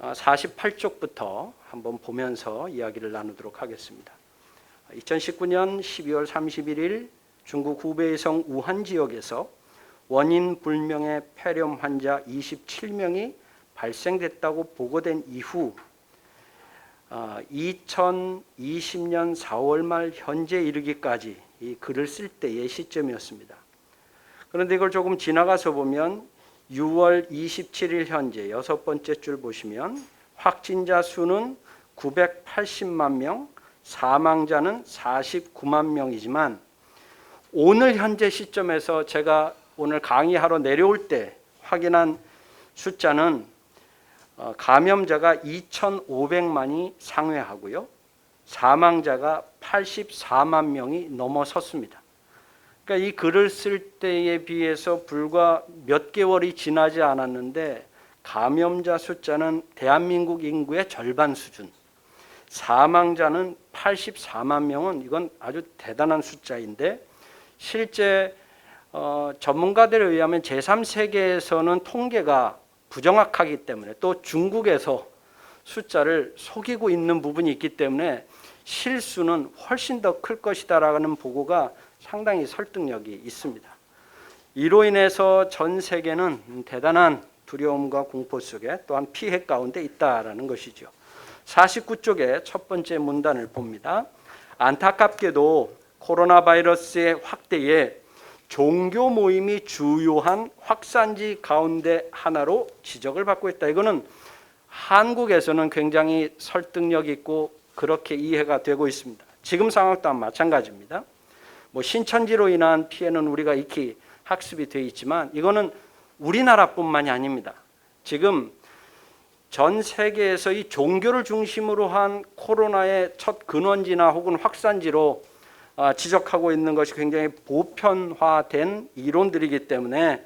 48쪽부터 한번 보면서 이야기를 나누도록 하겠습니다. 2019년 12월 31일 중국 후베이성 우한 지역에서 원인 불명의 폐렴 환자 27명이 발생됐다고 보고된 이후 2020년 4월 말 현재 이르기까지 이 글을 쓸 때의 시점이었습니다. 그런데 이걸 조금 지나가서 보면 6월 27일 현재 6번째 줄 보시면 확진자 수는 980만 명, 사망자는 49만 명이지만 오늘 현재 시점에서 제가 오늘 강의하러 내려올 때 확인한 숫자는 감염자가 2,500만이 상회하고요. 사망자가 84만 명이 넘어섰습니다. 그러니까 이 글을 쓸 때에 비해서 불과 몇 개월이 지나지 않았는데 감염자 숫자는 대한민국 인구의 절반 수준, 사망자는 84만 명은 이건 아주 대단한 숫자인데 실제 전문가들에 의하면 제3세계에서는 통계가 부정확하기 때문에 또 중국에서 숫자를 속이고 있는 부분이 있기 때문에 실수는 훨씬 더 클 것이다라는 보고가 상당히 설득력이 있습니다. 이로 인해서 전 세계는 대단한 두려움과 공포 속에 또한 피해 가운데 있다라는 것이죠. 49쪽의 첫 번째 문단을 봅니다. 안타깝게도 코로나 바이러스의 확대에 종교 모임이 주요한 확산지 가운데 하나로 지적을 받고 있다. 이거는 한국에서는 굉장히 설득력 있고 그렇게 이해가 되고 있습니다. 지금 상황 또한 마찬가지입니다. 신천지로 인한 피해는 우리가 익히 학습이 되어 있지만 이거는 우리나라뿐만이 아닙니다. 지금 전 세계에서 이 종교를 중심으로 한 코로나의 첫 근원지나 혹은 확산지로 지적하고 있는 것이 굉장히 보편화된 이론들이기 때문에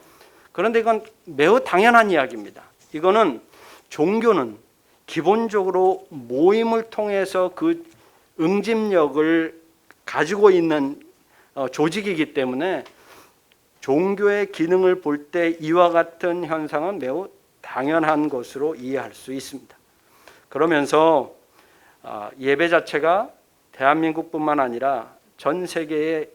그런데 이건 매우 당연한 이야기입니다. 이거는 종교는 기본적으로 모임을 통해서 그 응집력을 가지고 있는 조직이기 때문에 종교의 기능을 볼 때 이와 같은 현상은 매우 당연한 것으로 이해할 수 있습니다. 그러면서 예배 자체가 대한민국뿐만 아니라 전 세계의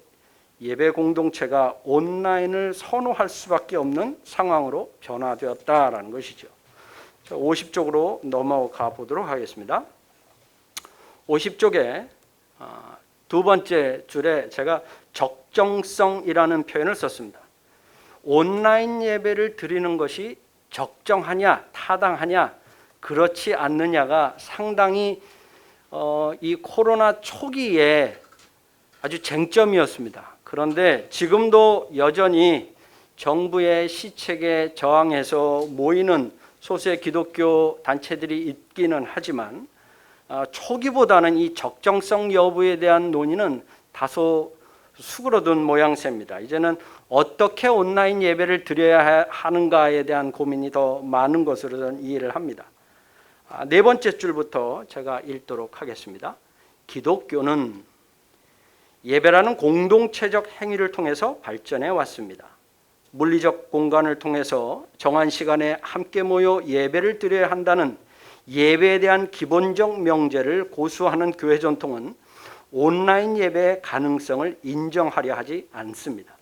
예배 공동체가 온라인을 선호할 수밖에 없는 상황으로 변화되었다라는 것이죠. 50쪽으로 넘어가 보도록 하겠습니다. 50쪽에 두 번째 줄에 제가 적정성이라는 표현을 썼습니다. 온라인 예배를 드리는 것이 적정하냐, 타당하냐, 그렇지 않느냐가 상당히 이 코로나 초기에 아주 쟁점이었습니다. 그런데 지금도 여전히 정부의 시책에 저항해서 모이는 소수의 기독교 단체들이 있기는 하지만 초기보다는 이 적정성 여부에 대한 논의는 다소 수그러든 모양새입니다. 이제는 어떻게 온라인 예배를 드려야 하는가에 대한 고민이 더 많은 것으로 저는 이해를 합니다. 네 번째 줄부터 제가 읽도록 하겠습니다. 기독교는 예배라는 공동체적 행위를 통해서 발전해 왔습니다. 물리적 공간을 통해서 정한 시간에 함께 모여 예배를 드려야 한다는 예배에 대한 기본적 명제를 고수하는 교회 전통은 온라인 예배의 가능성을 인정하려 하지 않습니다.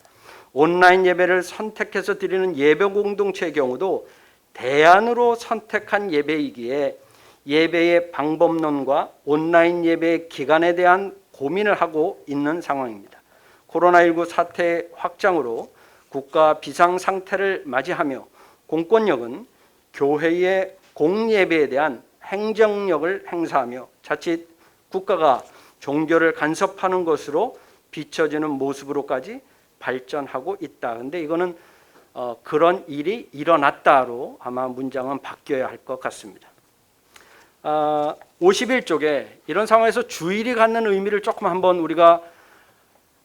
온라인 예배를 선택해서 드리는 예배 공동체의 경우도 대안으로 선택한 예배이기에 예배의 방법론과 온라인 예배의 기간에 대한 고민을 하고 있는 상황입니다. 코로나19 사태 확장으로 국가 비상상태를 맞이하며 공권력은 교회의 공예배에 대한 행정력을 행사하며 자칫 국가가 종교를 간섭하는 것으로 비춰지는 모습으로까지 발전하고 있다. 그런데 이거는 그런 일이 일어났다로 아마 문장은 바뀌어야 할 것 같습니다. 51쪽에 이런 상황에서 주일이 갖는 의미를 조금 한번 우리가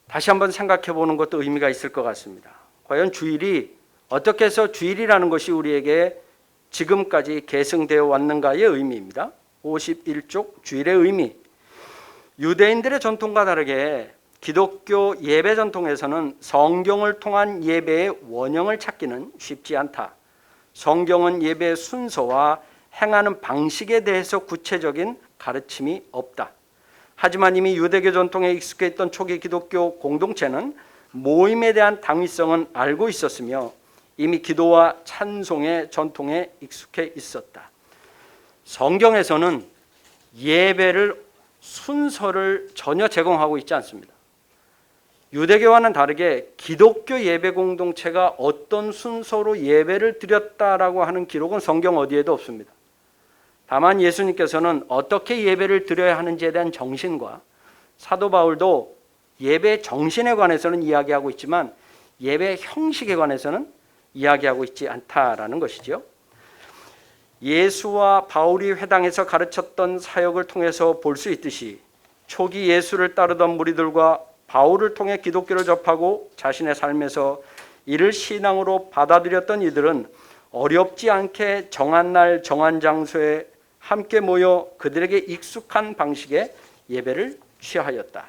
다시 한번 생각해 보는 것도 의미가 있을 것 같습니다. 과연 주일이 어떻게 해서 주일이라는 것이 우리에게 지금까지 계승되어 왔는가의 의미입니다. 51쪽 주일의 의미. 유대인들의 전통과 다르게 기독교 예배 전통에서는 성경을 통한 예배의 원형을 찾기는 쉽지 않다. 성경은 예배의 순서와 행하는 방식에 대해서 구체적인 가르침이 없다. 하지만 이미 유대교 전통에 익숙해 있던 초기 기독교 공동체는 모임에 대한 당위성은 알고 있었으며 이미 기도와 찬송의 전통에 익숙해 있었다. 성경에서는 예배를 순서를 전혀 제공하고 있지 않습니다. 유대교와는 다르게 기독교 예배 공동체가 어떤 순서로 예배를 드렸다라고 하는 기록은 성경 어디에도 없습니다. 다만 예수님께서는 어떻게 예배를 드려야 하는지에 대한 정신과 사도 바울도 예배 정신에 관해서는 이야기하고 있지만 예배 형식에 관해서는 이야기하고 있지 않다라는 것이죠. 예수와 바울이 회당에서 가르쳤던 사역을 통해서 볼 수 있듯이 초기 예수를 따르던 무리들과 바울을 통해 기독교를 접하고 자신의 삶에서 이를 신앙으로 받아들였던 이들은 어렵지 않게 정한 날 정한 장소에 함께 모여 그들에게 익숙한 방식의 예배를 취하였다.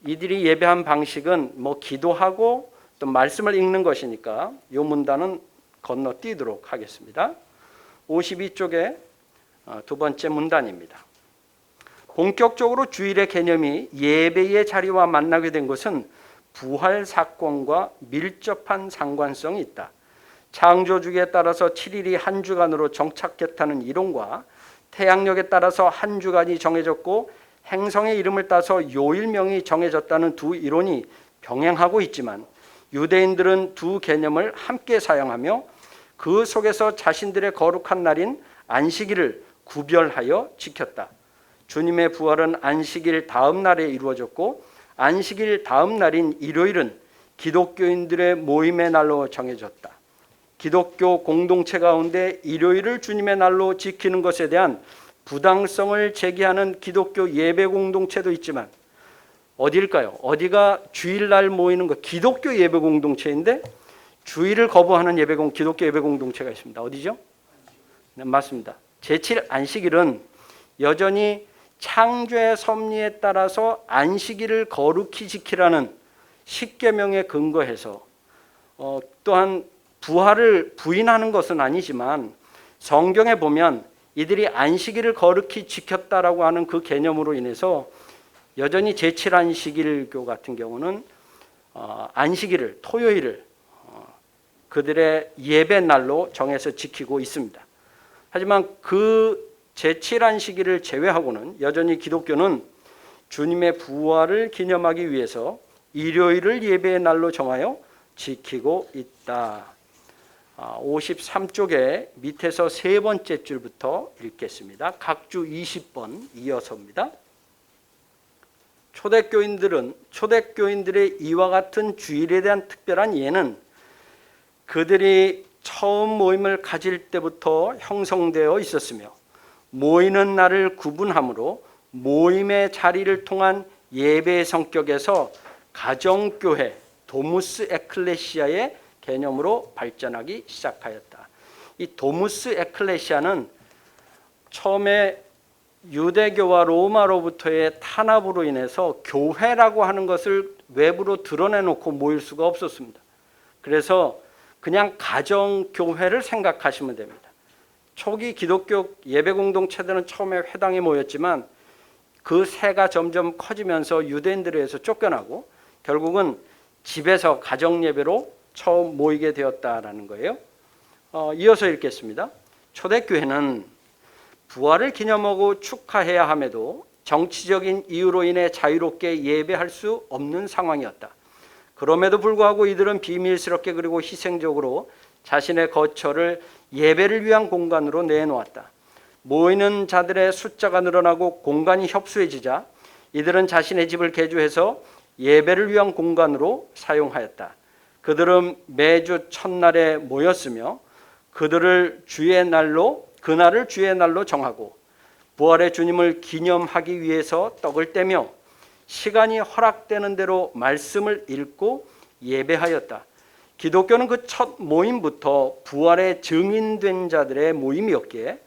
이들이 예배한 방식은 기도하고 또 말씀을 읽는 것이니까 이 문단은 건너뛰도록 하겠습니다. 52쪽에 두 번째 문단입니다. 본격적으로 주일의 개념이 예배의 자리와 만나게 된 것은 부활 사건과 밀접한 상관성이 있다. 창조주기에 따라서 7일이 한 주간으로 정착했다는 이론과 태양력에 따라서 한 주간이 정해졌고 행성의 이름을 따서 요일명이 정해졌다는 두 이론이 병행하고 있지만 유대인들은 두 개념을 함께 사용하며 그 속에서 자신들의 거룩한 날인 안식일을 구별하여 지켰다. 주님의 부활은 안식일 다음 날에 이루어졌고 안식일 다음 날인 일요일은 기독교인들의 모임의 날로 정해졌다. 기독교 공동체 가운데 일요일을 주님의 날로 지키는 것에 대한 부당성을 제기하는 기독교 예배 공동체도 있지만 어디일까요? 어디가 주일날 모이는 것? 기독교 예배 공동체인데 주일을 거부하는 기독교 예배 공동체가 있습니다. 어디죠? 네, 맞습니다. 제7 안식일은 여전히 창조의 섭리에 따라서 안식일을 거룩히 지키라는 십계명에 근거해서 또한 부활을 부인하는 것은 아니지만 성경에 보면 이들이 안식일을 거룩히 지켰다라고 하는 그 개념으로 인해서 여전히 제7 안식일교 같은 경우는 안식일을 토요일을 그들의 예배 날로 정해서 지키고 있습니다. 하지만 그 제7 안식일을 제외하고는 여전히 기독교는 주님의 부활을 기념하기 위해서 일요일을 예배의 날로 정하여 지키고 있다. 53쪽에 밑에서 세 번째 줄부터 읽겠습니다. 각주 20번 이어서입니다. 초대교인들의 이와 같은 주일에 대한 특별한 이해는 그들이 처음 모임을 가질 때부터 형성되어 있었으며 모이는 날을 구분함으로 모임의 자리를 통한 예배의 성격에서 가정교회, 도무스 에클레시아의 개념으로 발전하기 시작하였다. 이 도무스 에클레시아는 처음에 유대교와 로마로부터의 탄압으로 인해서 교회라고 하는 것을 외부로 드러내놓고 모일 수가 없었습니다. 그래서 그냥 가정교회를 생각하시면 됩니다. 초기 기독교 예배 공동체들은 처음에 회당에 모였지만 그 세가 점점 커지면서 유대인들에 의해서 쫓겨나고 결국은 집에서 가정 예배로 처음 모이게 되었다라는 거예요. 이어서 읽겠습니다. 초대교회는 부활을 기념하고 축하해야 함에도 정치적인 이유로 인해 자유롭게 예배할 수 없는 상황이었다. 그럼에도 불구하고 이들은 비밀스럽게 그리고 희생적으로 자신의 거처를 예배를 위한 공간으로 내놓았다. 모이는 자들의 숫자가 늘어나고 공간이 협소해지자 이들은 자신의 집을 개조해서 예배를 위한 공간으로 사용하였다. 그들은 매주 첫날에 모였으며 그날을 주의 날로 정하고 부활의 주님을 기념하기 위해서 떡을 떼며 시간이 허락되는 대로 말씀을 읽고 예배하였다. 기독교는 그 첫 모임부터 부활의 증인된 자들의 모임이었기에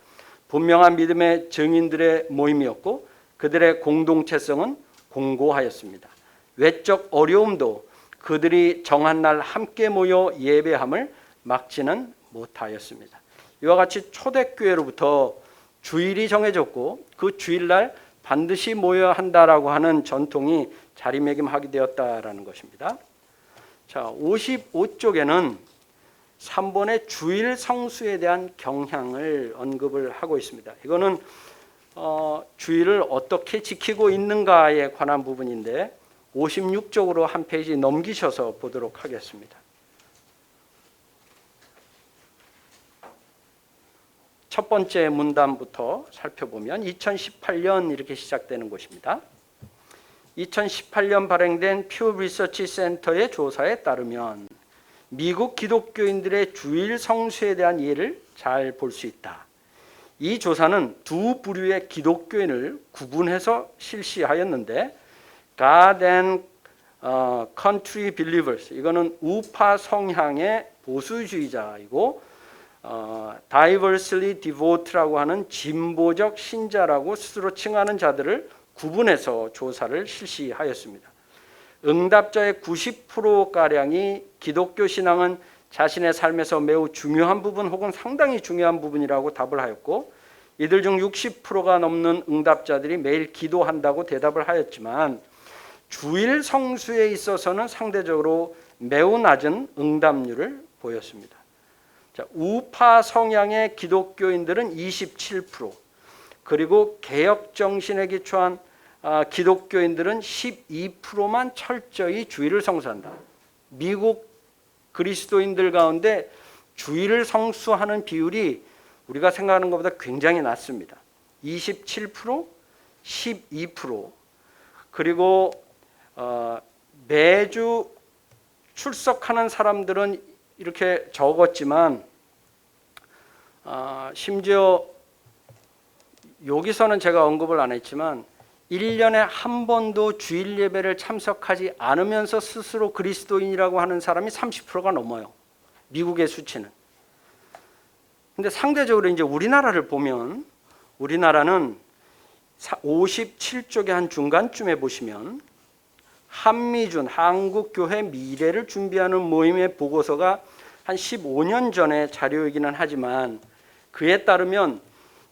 분명한 믿음의 증인들의 모임이었고 그들의 공동체성은 공고하였습니다. 외적 어려움도 그들이 정한 날 함께 모여 예배함을 막지는 못하였습니다. 이와 같이 초대교회로부터 주일이 정해졌고 그 주일날 반드시 모여야 한다라고 하는 전통이 자리매김하게 되었다라는 것입니다. 자, 55쪽에는 3번의 주일 성수에 대한 경향을 언급을 하고 있습니다. 이거는 주일을 어떻게 지키고 있는가에 관한 부분인데 56쪽으로 한 페이지 넘기셔서 보도록 하겠습니다. 첫 번째 문단부터 살펴보면 2018년 이렇게 시작되는 것입니다. 2018년 발행된 퓨 리서치 센터의 조사에 따르면 미국 기독교인들의 주일 성수에 대한 이해를 잘 볼 수 있다. 이 조사는 두 부류의 기독교인을 구분해서 실시하였는데 God and Country Believers, 이거는 우파 성향의 보수주의자이고 Diversely Devoted라고 하는 진보적 신자라고 스스로 칭하는 자들을 구분해서 조사를 실시하였습니다. 응답자의 90%가량이 기독교 신앙은 자신의 삶에서 매우 중요한 부분 혹은 상당히 중요한 부분이라고 답을 하였고 이들 중 60%가 넘는 응답자들이 매일 기도한다고 대답을 하였지만 주일 성수에 있어서는 상대적으로 매우 낮은 응답률을 보였습니다. 자, 우파 성향의 기독교인들은 27%, 그리고 개혁 정신에 기초한 기독교인들은 12%만 철저히 주일을 성수한다. 미국 그리스도인들 가운데 주일을 성수하는 비율이 우리가 생각하는 것보다 굉장히 낮습니다. 27%, 12%, 그리고 매주 출석하는 사람들은 이렇게 적었지만 심지어 여기서는 제가 언급을 안 했지만 1년에 한 번도 주일 예배를 참석하지 않으면서 스스로 그리스도인이라고 하는 사람이 30%가 넘어요. 미국의 수치는. 근데 상대적으로 이제 우리나라를 보면 우리나라는 57쪽의 한 중간쯤에 보시면 한미준 한국교회 미래를 준비하는 모임의 보고서가 한 15년 전의 자료이기는 하지만 그에 따르면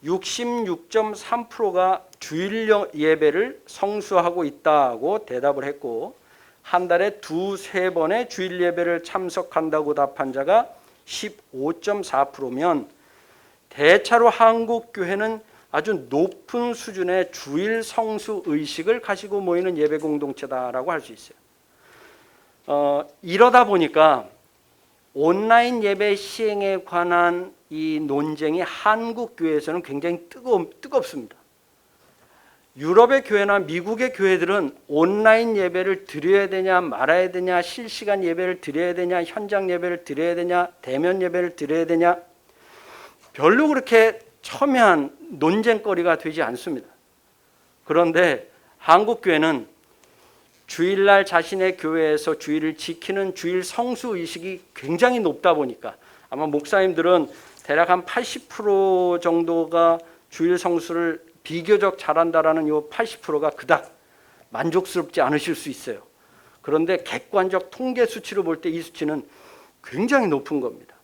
66.3%가 주일 예배를 성수하고 있다고 대답을 했고 한 달에 2-3번의 주일 예배를 참석한다고 답한 자가 15.4%면 대체로 한국교회는 아주 높은 수준의 주일 성수 의식을 가지고 모이는 예배 공동체다라고 할 수 있어요. 이러다 보니까 온라인 예배 시행에 관한 이 논쟁이 한국 교회에서는 굉장히 뜨겁습니다. 유럽의 교회나 미국의 교회들은 온라인 예배를 드려야 되냐 말아야 되냐, 실시간 예배를 드려야 되냐, 현장 예배를 드려야 되냐, 대면 예배를 드려야 되냐, 별로 그렇게 첨예한 논쟁거리가 되지 않습니다. 그런데 한국 교회는 주일날 자신의 교회에서 주일을 지키는 주일 성수 의식이 굉장히 높다 보니까 아마 목사님들은 대략 한 80% 정도가 주일 성수를 비교적 잘한다라는 이 80%가 그닥 만족스럽지 않으실 수 있어요. 그런데 객관적 통계 수치로 볼 때 이 수치는 굉장히 높은 겁니다.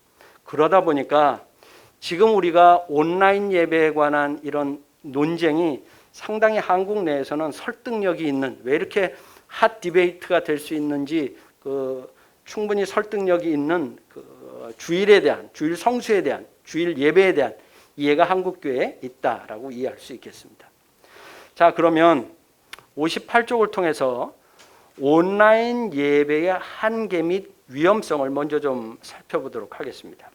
그러다 보니까 지금 우리가 온라인 예배에 관한 이런 논쟁이 상당히 한국 내에서는 설득력이 있는, 왜 이렇게 핫 디베이트가 될 수 있는지 충분히 설득력이 있는 주일에 대한, 주일 성수에 대한, 주일 예배에 대한 이해가 한국교회에 있다라고 이해할 수 있겠습니다. 자, 그러면 58쪽을 통해서 온라인 예배의 한계 및 위험성을 먼저 좀 살펴보도록 하겠습니다.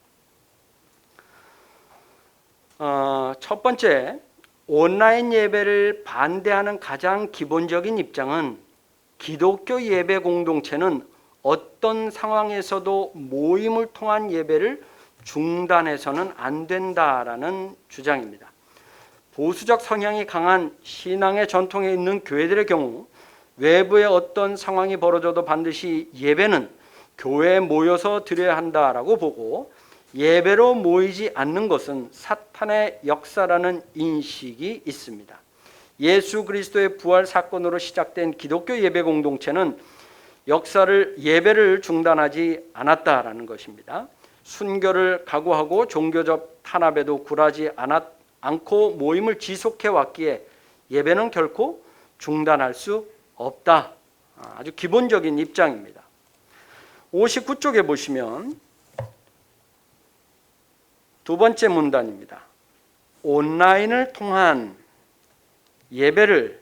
첫 번째, 온라인 예배를 반대하는 가장 기본적인 입장은 기독교 예배 공동체는 어떤 상황에서도 모임을 통한 예배를 중단해서는 안 된다라는 주장입니다. 보수적 성향이 강한 신앙의 전통에 있는 교회들의 경우 외부의 어떤 상황이 벌어져도 반드시 예배는 교회에 모여서 드려야 한다라고 보고 예배로 모이지 않는 것은 사탄의 역사라는 인식이 있습니다. 예수 그리스도의 부활 사건으로 시작된 기독교 예배 공동체는 예배를 중단하지 않았다라는 것입니다. 순교를 각오하고 종교적 탄압에도 굴하지 않고 모임을 지속해 왔기에 예배는 결코 중단할 수 없다. 아주 기본적인 입장입니다. 59쪽에 보시면 두 번째 문단입니다. 온라인을 통한 예배를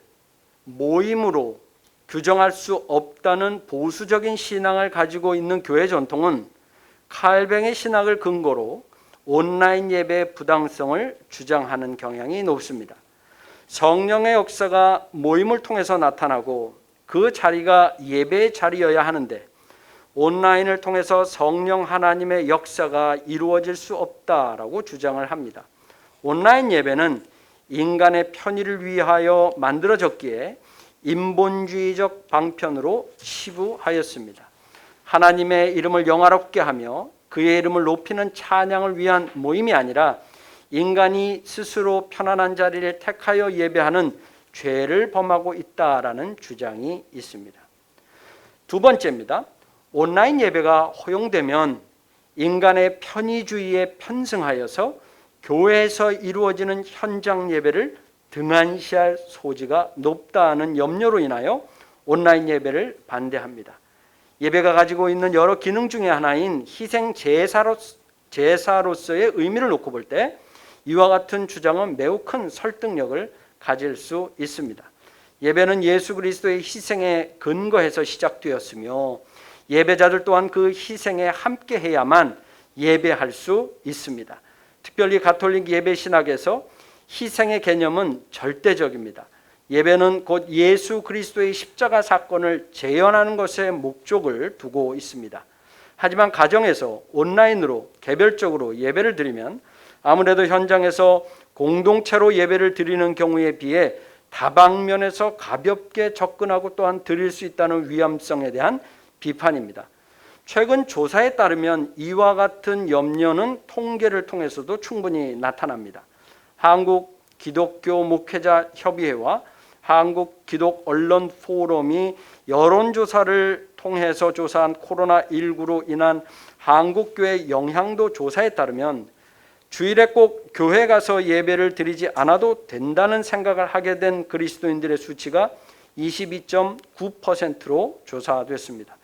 모임으로 규정할 수 없다는 보수적인 신앙을 가지고 있는 교회 전통은 칼뱅의 신학을 근거로 온라인 예배의 부당성을 주장하는 경향이 높습니다. 성령의 역사가 모임을 통해서 나타나고 그 자리가 예배의 자리여야 하는데 온라인을 통해서 성령 하나님의 역사가 이루어질 수 없다라고 주장을 합니다. 온라인 예배는 인간의 편의를 위하여 만들어졌기에 인본주의적 방편으로 치부하였습니다. 하나님의 이름을 영화롭게 하며 그의 이름을 높이는 찬양을 위한 모임이 아니라 인간이 스스로 편안한 자리를 택하여 예배하는 죄를 범하고 있다라는 주장이 있습니다. 두 번째입니다. 온라인 예배가 허용되면 인간의 편의주의에 편승하여서 교회에서 이루어지는 현장 예배를 등한시할 소지가 높다는 염려로 인하여 온라인 예배를 반대합니다. 예배가 가지고 있는 여러 기능 중에 하나인 희생 제사로서의 의미를 놓고 볼 때 이와 같은 주장은 매우 큰 설득력을 가질 수 있습니다. 예배는 예수 그리스도의 희생에 근거해서 시작되었으며 예배자들 또한 그 희생에 함께해야만 예배할 수 있습니다. 특별히 가톨릭 예배 신학에서 희생의 개념은 절대적입니다. 예배는 곧 예수 그리스도의 십자가 사건을 재현하는 것에 목적을 두고 있습니다. 하지만 가정에서 온라인으로 개별적으로 예배를 드리면 아무래도 현장에서 공동체로 예배를 드리는 경우에 비해 다방면에서 가볍게 접근하고 또한 드릴 수 있다는 위험성에 대한 비판입니다. 최근 조사에 따르면 이와 같은 염려는 통계를 통해서도 충분히 나타납니다. 한국 기독교 목회자 협의회와 한국 기독 언론 포럼이 여론조사를 통해서 조사한 코로나19로 인한 한국교회 영향도 조사에 따르면 주일에 꼭 교회 가서 예배를 드리지 않아도 된다는 생각을 하게 된 그리스도인들의 수치가 22.9%로 조사됐습니다.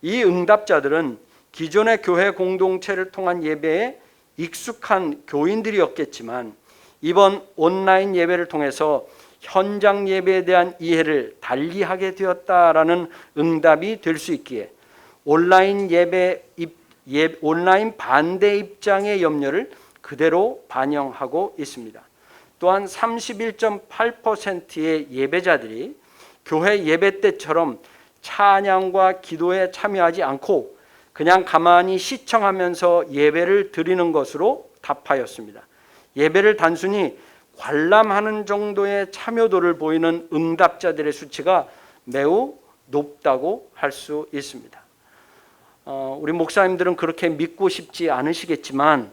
이 응답자들은 기존의 교회 공동체를 통한 예배에 익숙한 교인들이었겠지만 이번 온라인 예배를 통해서 현장 예배에 대한 이해를 달리하게 되었다라는 응답이 될 수 있기에 온라인 반대 입장의 염려를 그대로 반영하고 있습니다. 또한 31.8%의 예배자들이 교회 예배 때처럼 찬양과 기도에 참여하지 않고 그냥 가만히 시청하면서 예배를 드리는 것으로 답하였습니다. 예배를 단순히 관람하는 정도의 참여도를 보이는 응답자들의 수치가 매우 높다고 할 수 있습니다. 우리 목사님들은 그렇게 믿고 싶지 않으시겠지만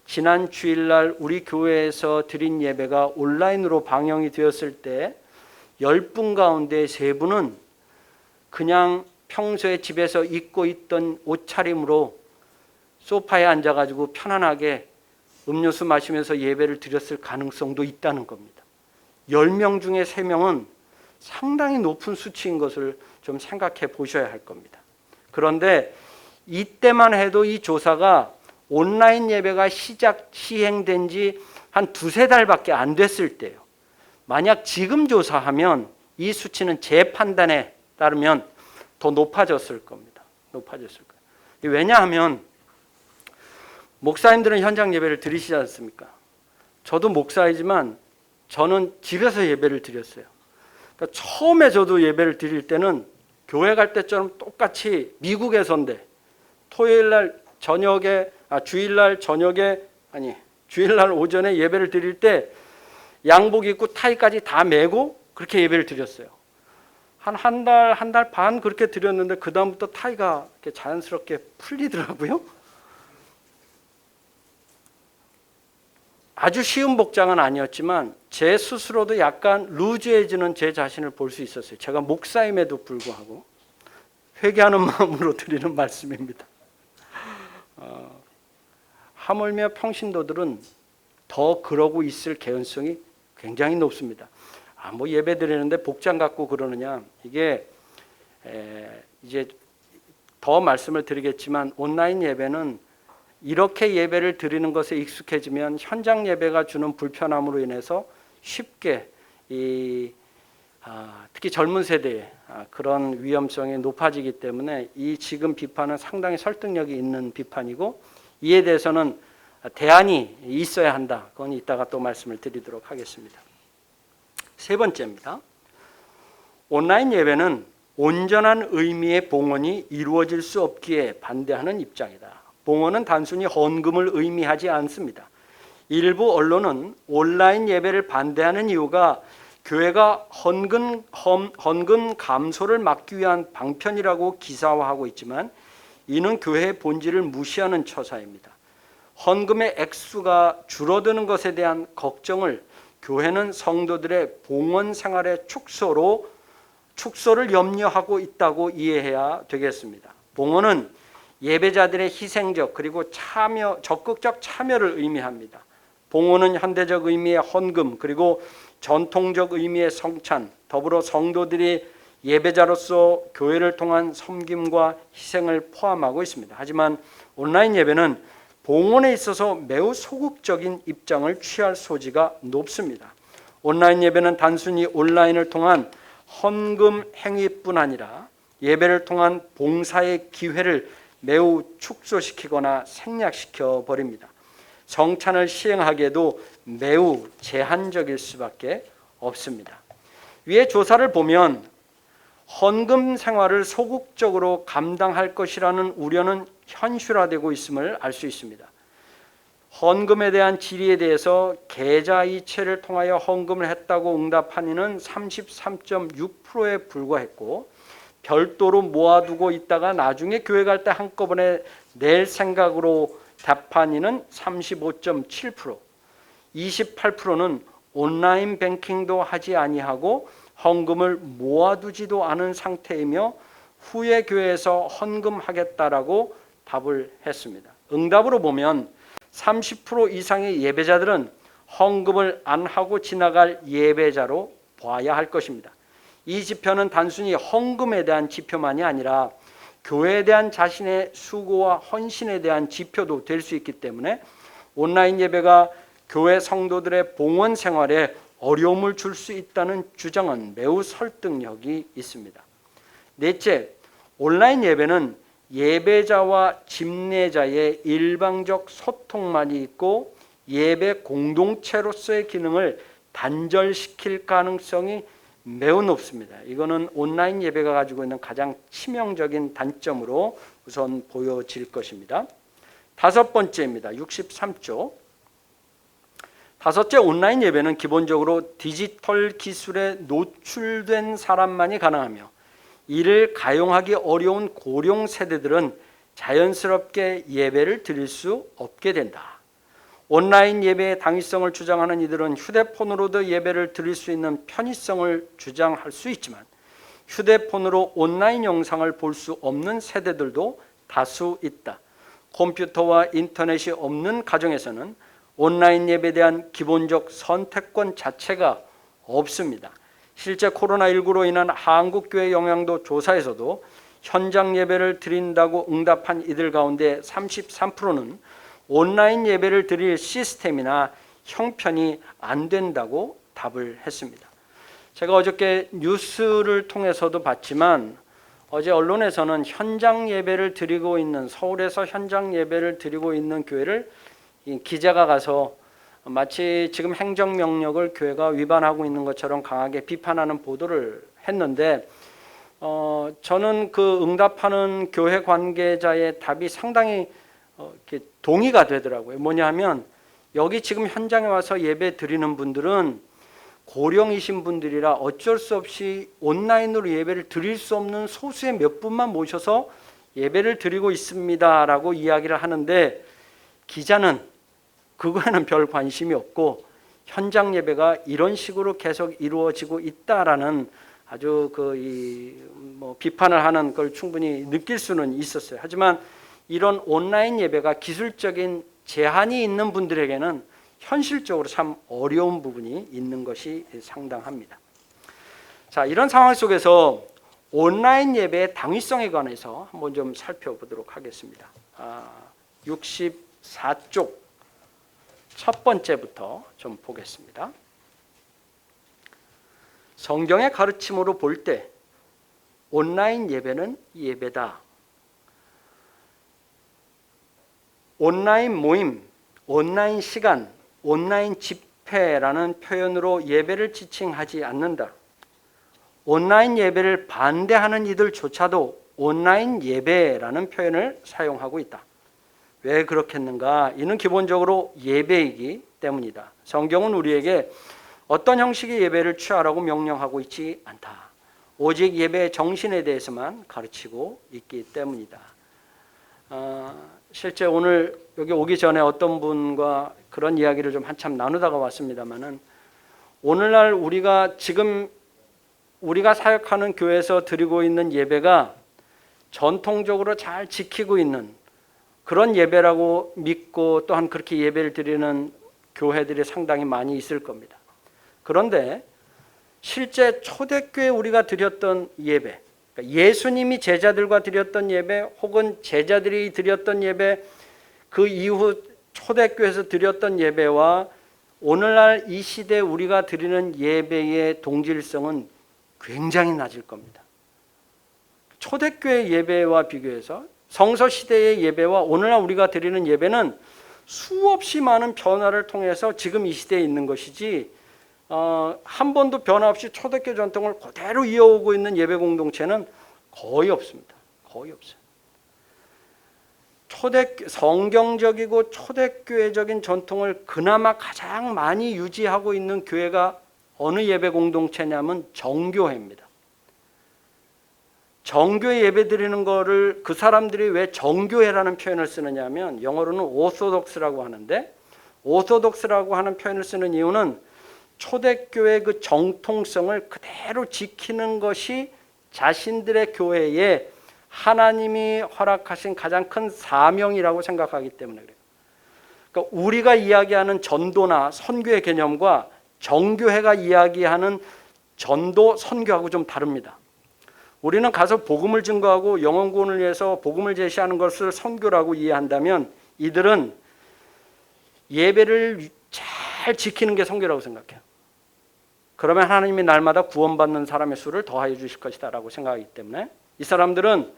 지난 주일날 우리 교회에서 드린 예배가 온라인으로 방영이 되었을 때 10분 가운데 3분은 그냥 평소에 집에서 입고 있던 옷차림으로 소파에 앉아가지고 편안하게 음료수 마시면서 예배를 드렸을 가능성도 있다는 겁니다. 10명 중에 3명은 상당히 높은 수치인 것을 좀 생각해 보셔야 할 겁니다. 그런데 이때만 해도 이 조사가 온라인 예배가 시행된 지 한 2-3달밖에 안 됐을 때요. 만약 지금 조사하면 이 수치는 제 판단에 따르면 더 높아졌을 겁니다. 높아졌을 거예요. 왜냐하면 목사님들은 현장 예배를 드리시지 않습니까? 저도 목사이지만 저는 집에서 예배를 드렸어요. 그러니까 처음에 저도 예배를 드릴 때는 교회 갈 때처럼 똑같이 미국에서인데 주일날 오전에 예배를 드릴 때 양복 입고 타이까지 다 메고 그렇게 예배를 드렸어요. 한 달 반 그렇게 드렸는데 그 다음부터 타이가 이렇게 자연스럽게 풀리더라고요. 아주 쉬운 복장은 아니었지만 제 스스로도 약간 루즈해지는 제 자신을 볼 수 있었어요. 제가 목사임에도 불구하고 회개하는 마음으로 드리는 말씀입니다. 하물며 평신도들은 더 그러고 있을 개연성이 굉장히 높습니다. 뭐 예배 드리는데 복장 갖고 그러느냐, 이게 이제 더 말씀을 드리겠지만 온라인 예배는 이렇게 예배를 드리는 것에 익숙해지면 현장 예배가 주는 불편함으로 인해서 쉽게 특히 젊은 세대의 그런 위험성이 높아지기 때문에 이 지금 비판은 상당히 설득력이 있는 비판이고, 이에 대해서는 대안이 있어야 한다. 그건 이따가 또 말씀을 드리도록 하겠습니다. 세 번째입니다. 온라인 예배는 온전한 의미의 봉헌이 이루어질 수 없기에 반대하는 입장이다. 봉헌은 단순히 헌금을 의미하지 않습니다. 일부 언론은 온라인 예배를 반대하는 이유가 교회가 헌금 감소를 막기 위한 방편이라고 기사화하고 있지만, 이는 교회의 본질을 무시하는 처사입니다. 헌금의 액수가 줄어드는 것에 대한 걱정을 교회는 성도들의 봉헌 생활의 축소를 염려하고 있다고 이해해야 되겠습니다. 봉헌은 예배자들의 희생적 그리고 적극적 참여를 의미합니다. 봉헌은 현대적 의미의 헌금, 그리고 전통적 의미의 성찬, 더불어 성도들이 예배자로서 교회를 통한 섬김과 희생을 포함하고 있습니다. 하지만 온라인 예배는 봉헌에 있어서 매우 소극적인 입장을 취할 소지가 높습니다. 온라인 예배는 단순히 온라인을 통한 헌금 행위뿐 아니라 예배를 통한 봉사의 기회를 매우 축소시키거나 생략시켜 버립니다. 성찬을 시행하기에도 매우 제한적일 수밖에 없습니다. 위의 조사를 보면 헌금 생활을 소극적으로 감당할 것이라는 우려는 현실화되고 있음을 알 수 있습니다. 헌금에 대한 질의에 대해서 계좌이체를 통하여 헌금을 했다고 응답한 이는 33.6%에 불과했고, 별도로 모아두고 있다가 나중에 교회 갈 때 한꺼번에 낼 생각으로 답한 이는 35.7%, 28%는 온라인 뱅킹도 하지 아니하고 헌금을 모아두지도 않은 상태이며 후에 교회에서 헌금하겠다라고 답을 했습니다. 응답으로 보면 30% 이상의 예배자들은 헌금을 안 하고 지나갈 예배자로 봐야 할 것입니다. 이 지표는 단순히 헌금에 대한 지표만이 아니라 교회에 대한 자신의 수고와 헌신에 대한 지표도 될 수 있기 때문에 온라인 예배가 교회 성도들의 봉헌 생활에 어려움을 줄 수 있다는 주장은 매우 설득력이 있습니다. 넷째, 온라인 예배는 예배자와 집례자의 일방적 소통만이 있고 예배 공동체로서의 기능을 단절시킬 가능성이 매우 높습니다. 이거는 온라인 예배가 가지고 있는 가장 치명적인 단점으로 우선 보여질 것입니다. 다섯 번째입니다. 63조. 다섯째, 온라인 예배는 기본적으로 디지털 기술에 노출된 사람만이 가능하며 이를 가용하기 어려운 고령 세대들은 자연스럽게 예배를 드릴 수 없게 된다. 온라인 예배의 당위성을 주장하는 이들은 휴대폰으로도 예배를 드릴 수 있는 편의성을 주장할 수 있지만 휴대폰으로 온라인 영상을 볼 수 없는 세대들도 다수 있다. 컴퓨터와 인터넷이 없는 가정에서는 온라인 예배에 대한 기본적 선택권 자체가 없습니다. 실제 코로나19로 인한 한국교회 영향도 조사에서도 현장 예배를 드린다고 응답한 이들 가운데 33%는 온라인 예배를 드릴 시스템이나 형편이 안 된다고 답을 했습니다. 제가 어저께 뉴스를 통해서도 봤지만 어제 언론에서는 현장 예배를 드리고 있는, 서울에서 현장 예배를 드리고 있는 교회를 기자가 가서 마치 지금 행정명령을 교회가 위반하고 있는 것처럼 강하게 비판하는 보도를 했는데 저는 그 응답하는 교회 관계자의 답이 상당히 이렇게 동의가 되더라고요. 뭐냐 하면 여기 지금 현장에 와서 예배 드리는 분들은 고령이신 분들이라 어쩔 수 없이 온라인으로 예배를 드릴 수 없는 소수의 몇 분만 모셔서 예배를 드리고 있습니다라고 이야기를 하는데, 기자는 그거에는 별 관심이 없고 현장 예배가 이런 식으로 계속 이루어지고 있다라는 아주 비판을 하는 걸 충분히 느낄 수는 있었어요. 하지만 이런 온라인 예배가 기술적인 제한이 있는 분들에게는 현실적으로 참 어려운 부분이 있는 것이 상당합니다. 자, 이런 상황 속에서 온라인 예배의 당위성에 관해서 한번 좀 살펴보도록 하겠습니다. 64쪽 첫 번째부터 좀 보겠습니다. 성경의 가르침으로 볼 때 온라인 예배는 예배다. 온라인 모임, 온라인 시간, 온라인 집회라는 표현으로 예배를 지칭하지 않는다. 온라인 예배를 반대하는 이들조차도 온라인 예배라는 표현을 사용하고 있다. 왜 그렇겠는가? 이는 기본적으로 예배이기 때문이다. 성경은 우리에게 어떤 형식의 예배를 취하라고 명령하고 있지 않다. 오직 예배의 정신에 대해서만 가르치고 있기 때문이다. 실제 오늘 여기 오기 전에 어떤 분과 그런 이야기를 좀 한참 나누다가 왔습니다만은, 오늘날 지금 우리가 사역하는 교회에서 드리고 있는 예배가 전통적으로 잘 지키고 있는 그런 예배라고 믿고 또한 그렇게 예배를 드리는 교회들이 상당히 많이 있을 겁니다. 그런데 실제 초대교회 우리가 드렸던 예배, 그러니까 예수님이 제자들과 드렸던 예배 혹은 제자들이 드렸던 예배, 그 이후 초대교회에서 드렸던 예배와 오늘날 이 시대 우리가 드리는 예배의 동질성은 굉장히 낮을 겁니다. 초대교회 예배와 비교해서 성서시대의 예배와 오늘날 우리가 드리는 예배는 수없이 많은 변화를 통해서 지금 이 시대에 있는 것이지, 한 번도 변화 없이 초대교회 전통을 그대로 이어오고 있는 예배 공동체는 거의 없습니다. 거의 없어요. 성경적이고 초대교회적인 전통을 그나마 가장 많이 유지하고 있는 교회가 어느 예배 공동체냐면 정교회입니다. 정교회 예배 드리는 거를 그 사람들이 왜 정교회라는 표현을 쓰느냐 하면, 영어로는 오소독스라고 하는데, 오소독스라고 하는 표현을 쓰는 이유는 초대교회 그 정통성을 그대로 지키는 것이 자신들의 교회에 하나님이 허락하신 가장 큰 사명이라고 생각하기 때문에 그래요. 그러니까 우리가 이야기하는 전도나 선교의 개념과 정교회가 이야기하는 전도, 선교하고 좀 다릅니다. 우리는 가서 복음을 증거하고 영혼 구원을 위해서 복음을 제시하는 것을 선교라고 이해한다면, 이들은 예배를 잘 지키는 게 선교라고 생각해요. 그러면 하나님이 날마다 구원받는 사람의 수를 더하여 주실 것이다 라고 생각하기 때문에, 이 사람들은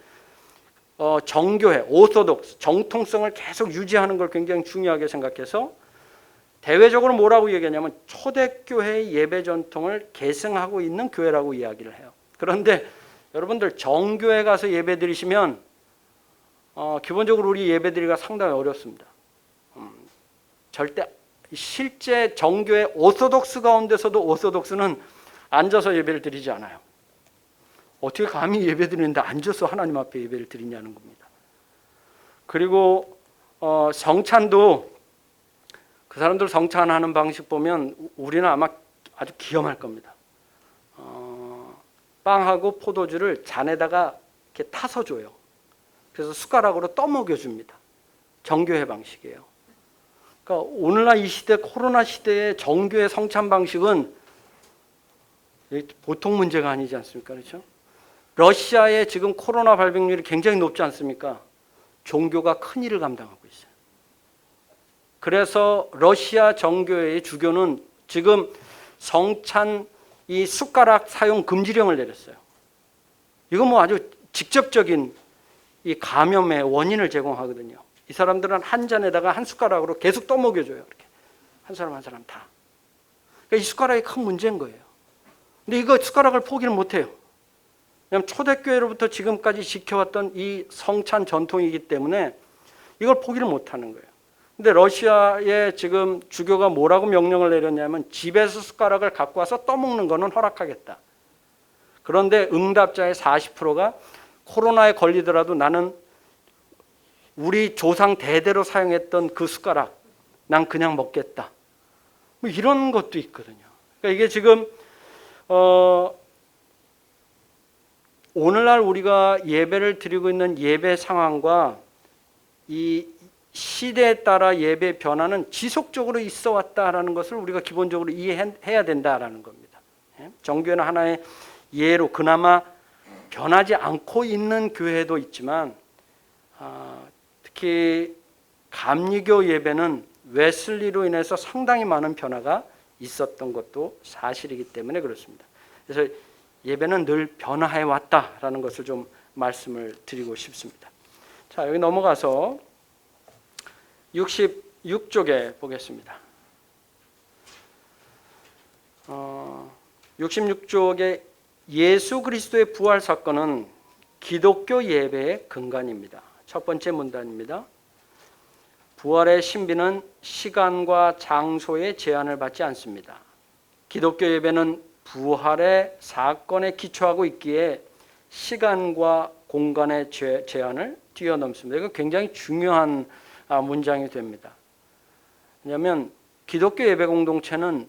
정교회, 오소독스, 정통성을 계속 유지하는 걸 굉장히 중요하게 생각해서 대외적으로 뭐라고 얘기하냐면 초대교회의 예배 전통을 계승하고 있는 교회라고 이야기를 해요. 그런데 여러분들 정교회 가서 예배 드리시면 기본적으로 우리 예배 드리기가 상당히 어렵습니다. 절대 실제 정교회 오소독스 가운데서도 오소독스는 앉아서 예배를 드리지 않아요. 어떻게 감히 예배 드리는데 앉아서 하나님 앞에 예배를 드리냐는 겁니다. 그리고 성찬도 그 사람들 성찬하는 방식 보면 우리는 아마 아주 기염할 겁니다. 빵하고 포도주를 잔에다가 이렇게 타서 줘요. 그래서 숟가락으로 떠먹여 줍니다. 정교회 방식이에요. 그러니까 오늘날 이 시대, 코로나 시대의 정교회 성찬 방식은 보통 문제가 아니지 않습니까? 그렇죠? 러시아의 지금 코로나 발병률이 굉장히 높지 않습니까? 종교가 큰 일을 감당하고 있어요. 그래서 러시아 정교회의 주교는 지금 성찬 이 숟가락 사용 금지령을 내렸어요. 이거 뭐 아주 직접적인 이 감염의 원인을 제공하거든요. 이 사람들은 한 잔에다가 한 숟가락으로 계속 떠먹여줘요. 이렇게 한 사람 한 사람 다. 그러니까 이 숟가락이 큰 문제인 거예요. 근데 이거 숟가락을 포기를 못해요. 왜냐하면 초대교회로부터 지금까지 지켜왔던 이 성찬 전통이기 때문에 이걸 포기를 못하는 거예요. 근데 러시아의 지금 주교가 뭐라고 명령을 내렸냐면 집에서 숟가락을 갖고 와서 떠먹는 거는 허락하겠다. 그런데 응답자의 40%가 코로나에 걸리더라도 나는 우리 조상 대대로 사용했던 그 숟가락 난 그냥 먹겠다. 뭐 이런 것도 있거든요. 그러니까 이게 지금 오늘날 우리가 예배를 드리고 있는 예배 상황과 이 시대에 따라 예배 변화는 지속적으로 있어 왔다라는 것을 우리가 기본적으로 이해해야 된다라는 겁니다. 정교회는 하나의 예로 그나마 변하지 않고 있는 교회도 있지만 특히 감리교 예배는 웨슬리로 인해서 상당히 많은 변화가 있었던 것도 사실이기 때문에 그렇습니다. 그래서 예배는 늘 변화해 왔다라는 것을 좀 말씀을 드리고 싶습니다. 자, 여기 넘어가서 66쪽에 보겠습니다. 66쪽에 예수 그리스도의 부활 사건은 기독교 예배의 근간입니다. 첫 번째 문단입니다. 부활의 신비는 시간과 장소의 제한을 받지 않습니다. 기독교 예배는 부활의 사건에 기초하고 있기에 시간과 공간의 제한을 뛰어넘습니다. 이건 굉장히 중요한 문장이 됩니다. 왜냐하면 기독교 예배 공동체는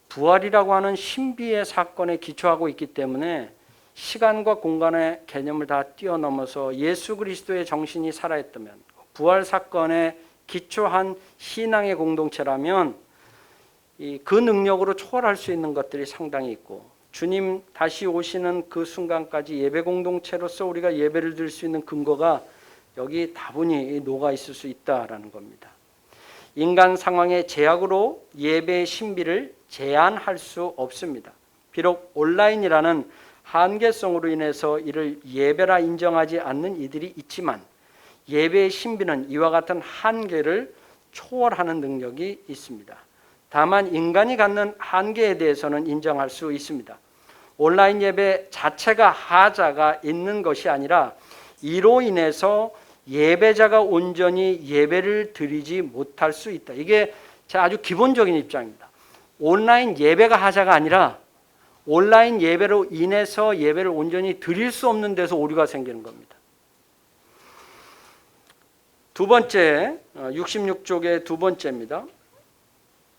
부활이라고 하는 신비의 사건에 기초하고 있기 때문에 시간과 공간의 개념을 다 뛰어넘어서 예수 그리스도의 정신이 살아있다면, 부활 사건에 기초한 신앙의 공동체라면 그 능력으로 초월할 수 있는 것들이 상당히 있고, 주님 다시 오시는 그 순간까지 예배 공동체로서 우리가 예배를 드릴 수 있는 근거가 여기 다분히 녹아 있을 수 있다라는 겁니다. 인간 상황의 제약으로 예배의 신비를 제한할 수 없습니다. 비록 온라인이라는 한계성으로 인해서 이를 예배라 인정하지 않는 이들이 있지만 예배의 신비는 이와 같은 한계를 초월하는 능력이 있습니다. 다만 인간이 갖는 한계에 대해서는 인정할 수 있습니다. 온라인 예배 자체가 하자가 있는 것이 아니라 이로 인해서 예배자가 온전히 예배를 드리지 못할 수 있다. 이게 제 아주 기본적인 입장입니다. 온라인 예배가 하자가 아니라 온라인 예배로 인해서 예배를 온전히 드릴 수 없는 데서 오류가 생기는 겁니다. 두 번째, 66쪽의 두 번째입니다.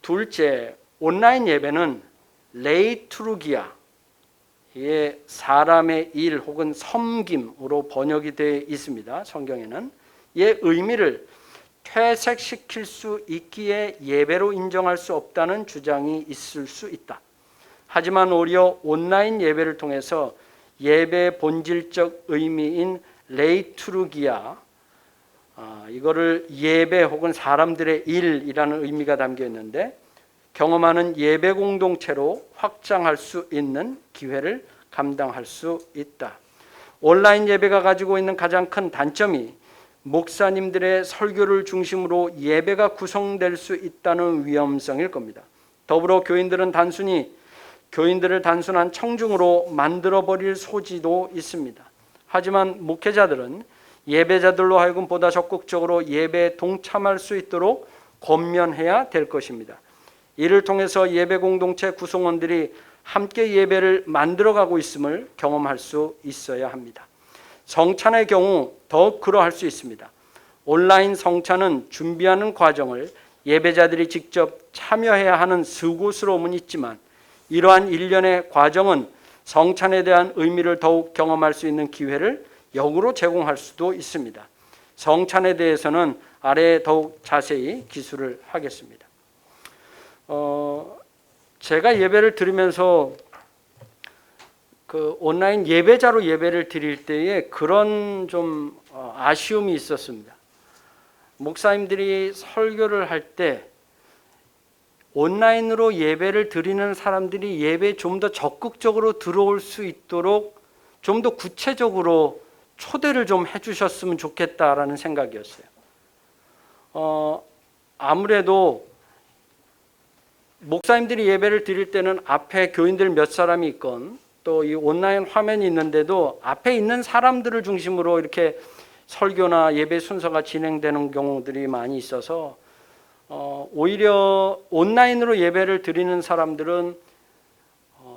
둘째, 온라인 예배는 레이투르기아, 이게 사람의 일 혹은 섬김으로 번역이 되어 있습니다. 성경에는 이의 의미를 퇴색시킬 수 있기에 예배로 인정할 수 없다는 주장이 있을 수 있다. 하지만 오히려 온라인 예배를 통해서 예배의 본질적 의미인 레이투르기아, 이거를 예배 혹은 사람들의 일이라는 의미가 담겨 있는데 경험하는 예배 공동체로 확장할 수 있는 기회를 감당할 수 있다. 온라인 예배가 가지고 있는 가장 큰 단점이 목사님들의 설교를 중심으로 예배가 구성될 수 있다는 위험성일 겁니다. 더불어 교인들을 단순한 청중으로 만들어버릴 소지도 있습니다. 하지만 목회자들은 예배자들로 하여금 보다 적극적으로 예배에 동참할 수 있도록 권면해야 될 것입니다. 이를 통해서 예배 공동체 구성원들이 함께 예배를 만들어가고 있음을 경험할 수 있어야 합니다. 성찬의 경우 더욱 그러할 수 있습니다. 온라인 성찬은 준비하는 과정을 예배자들이 직접 참여해야 하는 수고스러움은 있지만 이러한 일련의 과정은 성찬에 대한 의미를 더욱 경험할 수 있는 기회를 역으로 제공할 수도 있습니다. 성찬에 대해서는 아래에 더욱 자세히 기술을 하겠습니다. 제가 예배를 드리면서 그 온라인 예배자로 예배를 드릴 때에 그런 좀 아쉬움이 있었습니다. 목사님들이 설교를 할 때 온라인으로 예배를 드리는 사람들이 예배에 좀 더 적극적으로 들어올 수 있도록 좀 더 구체적으로 초대를 좀 해주셨으면 좋겠다라는 생각이었어요. 아무래도 목사님들이 예배를 드릴 때는 앞에 교인들 몇 사람이 있건 또 이 온라인 화면이 있는데도 앞에 있는 사람들을 중심으로 이렇게 설교나 예배 순서가 진행되는 경우들이 많이 있어서 오히려 온라인으로 예배를 드리는 사람들은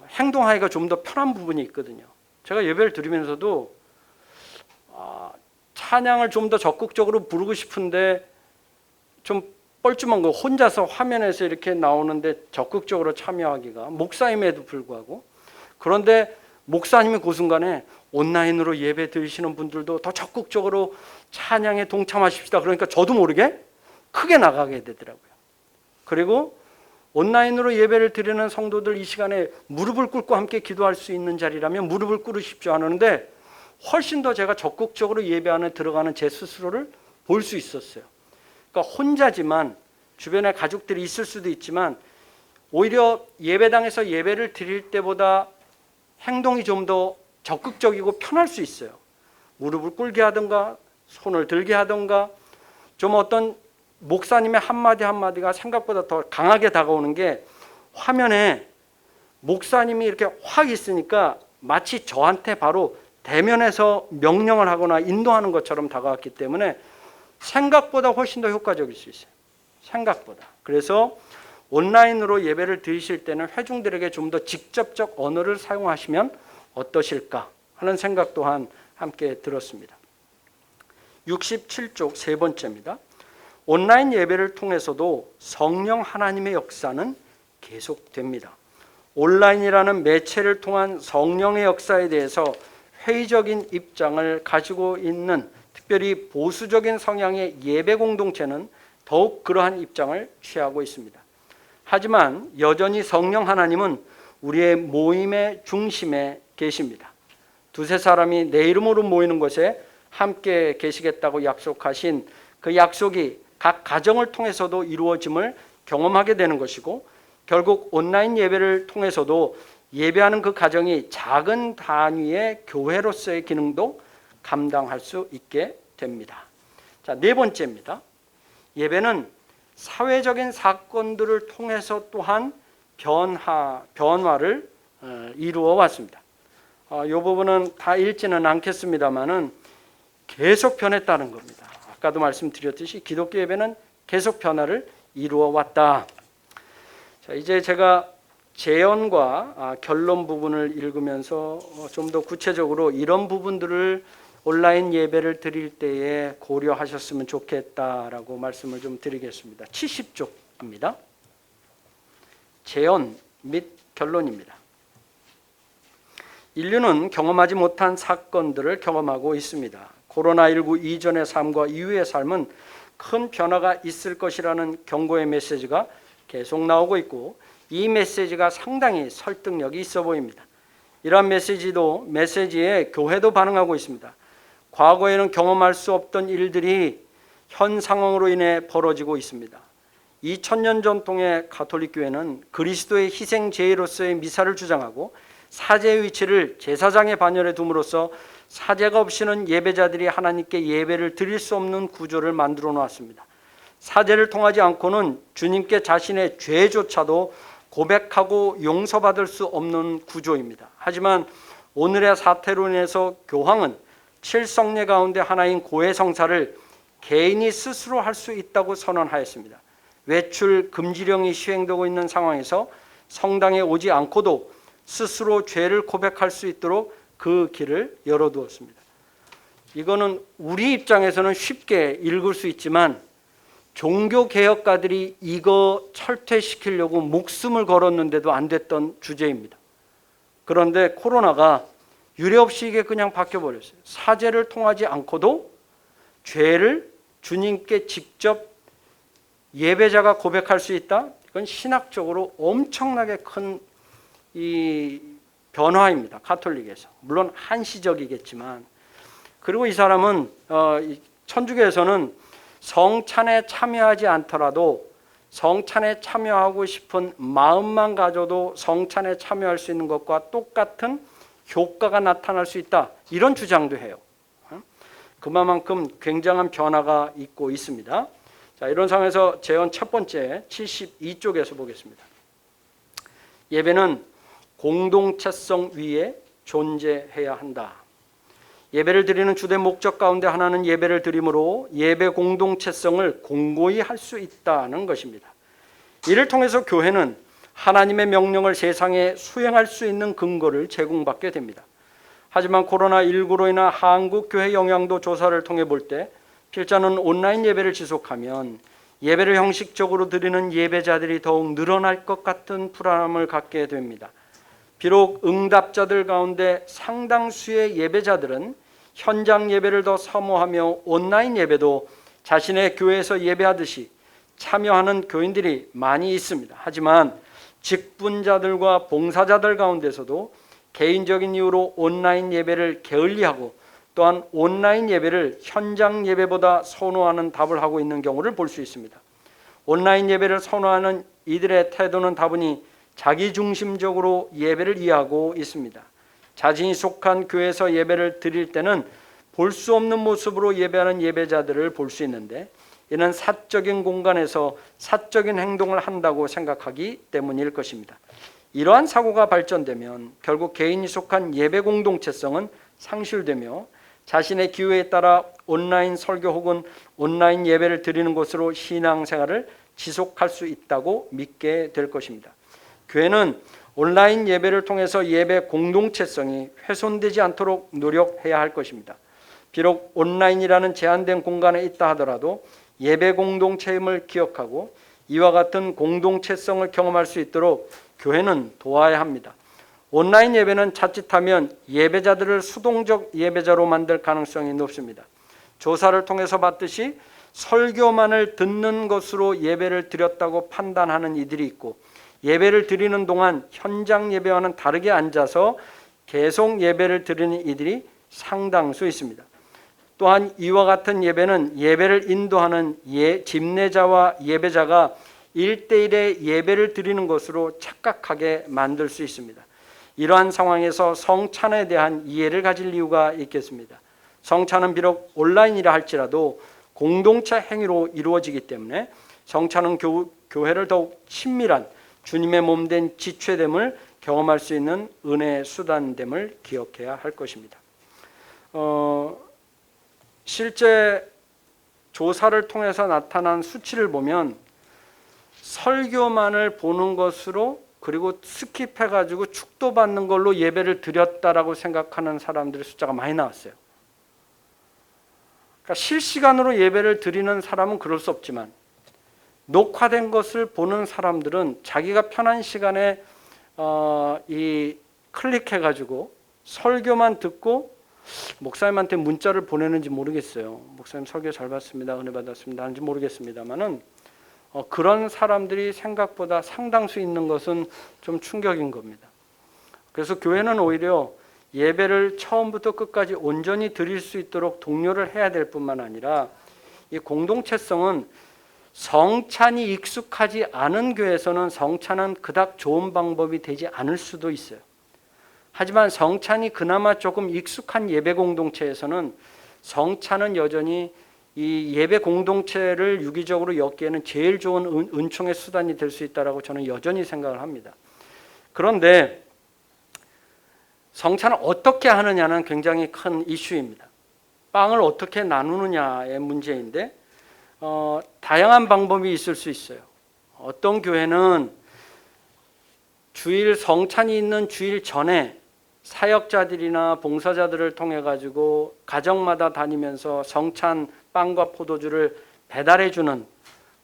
행동하기가 좀 더 편한 부분이 있거든요. 제가 예배를 드리면서도 찬양을 좀 더 적극적으로 부르고 싶은데 좀 뻘쭘한 거, 혼자서 화면에서 이렇게 나오는데 적극적으로 참여하기가, 목사임에도 불구하고. 그런데 목사님이 그 순간에 온라인으로 예배 드리시는 분들도 더 적극적으로 찬양에 동참하십시다. 그러니까 저도 모르게 크게 나가게 되더라고요. 그리고 온라인으로 예배를 드리는 성도들 이 시간에 무릎을 꿇고 함께 기도할 수 있는 자리라면 무릎을 꿇으십시오 하는데 훨씬 더 제가 적극적으로 예배 안에 들어가는 제 스스로를 볼 수 있었어요. 그러니까 혼자지만 주변에 가족들이 있을 수도 있지만 오히려 예배당에서 예배를 드릴 때보다 행동이 좀 더 적극적이고 편할 수 있어요. 무릎을 꿇게 하든가 손을 들게 하든가 좀 어떤 목사님의 한마디 한마디가 생각보다 더 강하게 다가오는 게 화면에 목사님이 이렇게 확 있으니까 마치 저한테 바로 대면해서 명령을 하거나 인도하는 것처럼 다가왔기 때문에 생각보다 훨씬 더 효과적일 수 있어요. 생각보다. 그래서 온라인으로 예배를 드리실 때는 회중들에게 좀 더 직접적 언어를 사용하시면 어떠실까 하는 생각 또한 함께 들었습니다. 67쪽 세 번째입니다. 온라인 예배를 통해서도 성령 하나님의 역사는 계속됩니다. 온라인이라는 매체를 통한 성령의 역사에 대해서 회의적인 입장을 가지고 있는 특별히 보수적인 성향의 예배 공동체는 더욱 그러한 입장을 취하고 있습니다. 하지만 여전히 성령 하나님은 우리의 모임의 중심에 계십니다. 두세 사람이 내 이름으로 모이는 곳에 함께 계시겠다고 약속하신 그 약속이 각 가정을 통해서도 이루어짐을 경험하게 되는 것이고 결국 온라인 예배를 통해서도 예배하는 그 가정이 작은 단위의 교회로서의 기능도 감당할 수 있게 됩니다. 자, 네 번째입니다. 예배는 사회적인 사건들을 통해서 또한 변화를 이루어 왔습니다. 이 부분은 다 읽지는 않겠습니다만은 계속 변했다는 겁니다. 아까도 말씀드렸듯이 기독교 예배는 계속 변화를 이루어 왔다. 자, 이제 제가 재연과 결론 부분을 읽으면서 좀 더 구체적으로 이런 부분들을 온라인 예배를 드릴 때에 고려하셨으면 좋겠다라고 말씀을 좀 드리겠습니다. 70쪽입니다. 재연 및 결론입니다. 인류는 경험하지 못한 사건들을 경험하고 있습니다. 코로나19 이전의 삶과 이후의 삶은 큰 변화가 있을 것이라는 경고의 메시지가 계속 나오고 있고 이 메시지가 상당히 설득력이 있어 보입니다. 이러한 메시지에 교회도 반응하고 있습니다. 과거에는 경험할 수 없던 일들이 현 상황으로 인해 벌어지고 있습니다. 2000년 전통의 가톨릭 교회는 그리스도의 희생 제의로서의 미사를 주장하고 사제의 위치를 제사장의 반열에 둠으로써 사제가 없이는 예배자들이 하나님께 예배를 드릴 수 없는 구조를 만들어 놓았습니다. 사제를 통하지 않고는 주님께 자신의 죄조차도 고백하고 용서받을 수 없는 구조입니다. 하지만 오늘의 사태로 인해서 교황은 칠성례 가운데 하나인 고해성사를 개인이 스스로 할 수 있다고 선언하였습니다. 외출 금지령이 시행되고 있는 상황에서 성당에 오지 않고도 스스로 죄를 고백할 수 있도록 그 길을 열어두었습니다. 이거는 우리 입장에서는 쉽게 읽을 수 있지만 종교개혁가들이 이거 철퇴시키려고 목숨을 걸었는데도 안 됐던 주제입니다. 그런데 코로나가 유례없이 이게 그냥 바뀌어버렸어요. 사제를 통하지 않고도 죄를 주님께 직접 예배자가 고백할 수 있다? 이건 신학적으로 엄청나게 큰 이 변화입니다. 가톨릭에서. 물론 한시적이겠지만. 그리고 이 사람은 천주교에서는 성찬에 참여하지 않더라도 성찬에 참여하고 싶은 마음만 가져도 성찬에 참여할 수 있는 것과 똑같은 효과가 나타날 수 있다. 이런 주장도 해요. 그만큼 굉장한 변화가 있고 있습니다. 자, 이런 상황에서 재원 첫 번째 72쪽에서 보겠습니다. 예배는 공동체성 위에 존재해야 한다. 예배를 드리는 주된 목적 가운데 하나는 예배를 드림으로 예배 공동체성을 공고히 할 수 있다는 것입니다. 이를 통해서 교회는 하나님의 명령을 세상에 수행할 수 있는 근거를 제공받게 됩니다. 하지만 코로나19로 인한 한국 교회 영향도 조사를 통해 볼 때 필자는 온라인 예배를 지속하면 예배를 형식적으로 드리는 예배자들이 더욱 늘어날 것 같은 불안함을 갖게 됩니다. 비록 응답자들 가운데 상당수의 예배자들은 현장 예배를 더 사모하며 온라인 예배도 자신의 교회에서 예배하듯이 참여하는 교인들이 많이 있습니다. 하지만 직분자들과 봉사자들 가운데서도 개인적인 이유로 온라인 예배를 게을리하고 또한 온라인 예배를 현장 예배보다 선호하는 답을 하고 있는 경우를 볼 수 있습니다. 온라인 예배를 선호하는 이들의 태도는 다분히 자기중심적으로 예배를 이해하고 있습니다. 자신이 속한 교회에서 예배를 드릴 때는 볼 수 없는 모습으로 예배하는 예배자들을 볼 수 있는데 이는 사적인 공간에서 사적인 행동을 한다고 생각하기 때문일 것입니다. 이러한 사고가 발전되면 결국 개인이 속한 예배 공동체성은 상실되며 자신의 기호에 따라 온라인 설교 혹은 온라인 예배를 드리는 곳으로 신앙생활을 지속할 수 있다고 믿게 될 것입니다. 교회는 온라인 예배를 통해서 예배 공동체성이 훼손되지 않도록 노력해야 할 것입니다. 비록 온라인이라는 제한된 공간에 있다 하더라도 예배 공동체임을 기억하고 이와 같은 공동체성을 경험할 수 있도록 교회는 도와야 합니다. 온라인 예배는 자칫하면 예배자들을 수동적 예배자로 만들 가능성이 높습니다. 조사를 통해서 봤듯이 설교만을 듣는 것으로 예배를 드렸다고 판단하는 이들이 있고 예배를 드리는 동안 현장 예배와는 다르게 앉아서 계속 예배를 드리는 이들이 상당수 있습니다. 또한 이와 같은 예배는 예배를 인도하는 집례자와 예배자가 1대1의 예배를 드리는 것으로 착각하게 만들 수 있습니다. 이러한 상황에서 성찬에 대한 이해를 가질 이유가 있겠습니다. 성찬은 비록 온라인이라 할지라도 공동체 행위로 이루어지기 때문에 성찬은 교회를 더욱 친밀한 주님의 몸된 지체됨을 경험할 수 있는 은혜의 수단됨을 기억해야 할 것입니다. 실제 조사를 통해서 나타난 수치를 보면 설교만을 보는 것으로 그리고 스킵해가지고 축도받는 걸로 예배를 드렸다라고 생각하는 사람들의 숫자가 많이 나왔어요. 그러니까 실시간으로 예배를 드리는 사람은 그럴 수 없지만 녹화된 것을 보는 사람들은 자기가 편한 시간에 클릭해가지고 설교만 듣고 목사님한테 문자를 보내는지 모르겠어요. 목사님 설교 잘 봤습니다. 은혜 받았습니다. 하는지 모르겠습니다만은 그런 사람들이 생각보다 상당수 있는 것은 좀 충격인 겁니다. 그래서 교회는 오히려 예배를 처음부터 끝까지 온전히 드릴 수 있도록 독려를 해야 될 뿐만 아니라 이 공동체성은 성찬이 익숙하지 않은 교회에서는 성찬은 그닥 좋은 방법이 되지 않을 수도 있어요. 하지만 성찬이 그나마 조금 익숙한 예배 공동체에서는 성찬은 여전히 이 예배 공동체를 유기적으로 엮기에는 제일 좋은 은총의 수단이 될 수 있다고 저는 여전히 생각을 합니다. 그런데 성찬을 어떻게 하느냐는 굉장히 큰 이슈입니다. 빵을 어떻게 나누느냐의 문제인데 다양한 방법이 있을 수 있어요. 어떤 교회는 주일 성찬이 있는 주일 전에 사역자들이나 봉사자들을 통해 가지고 가정마다 다니면서 성찬 빵과 포도주를 배달해 주는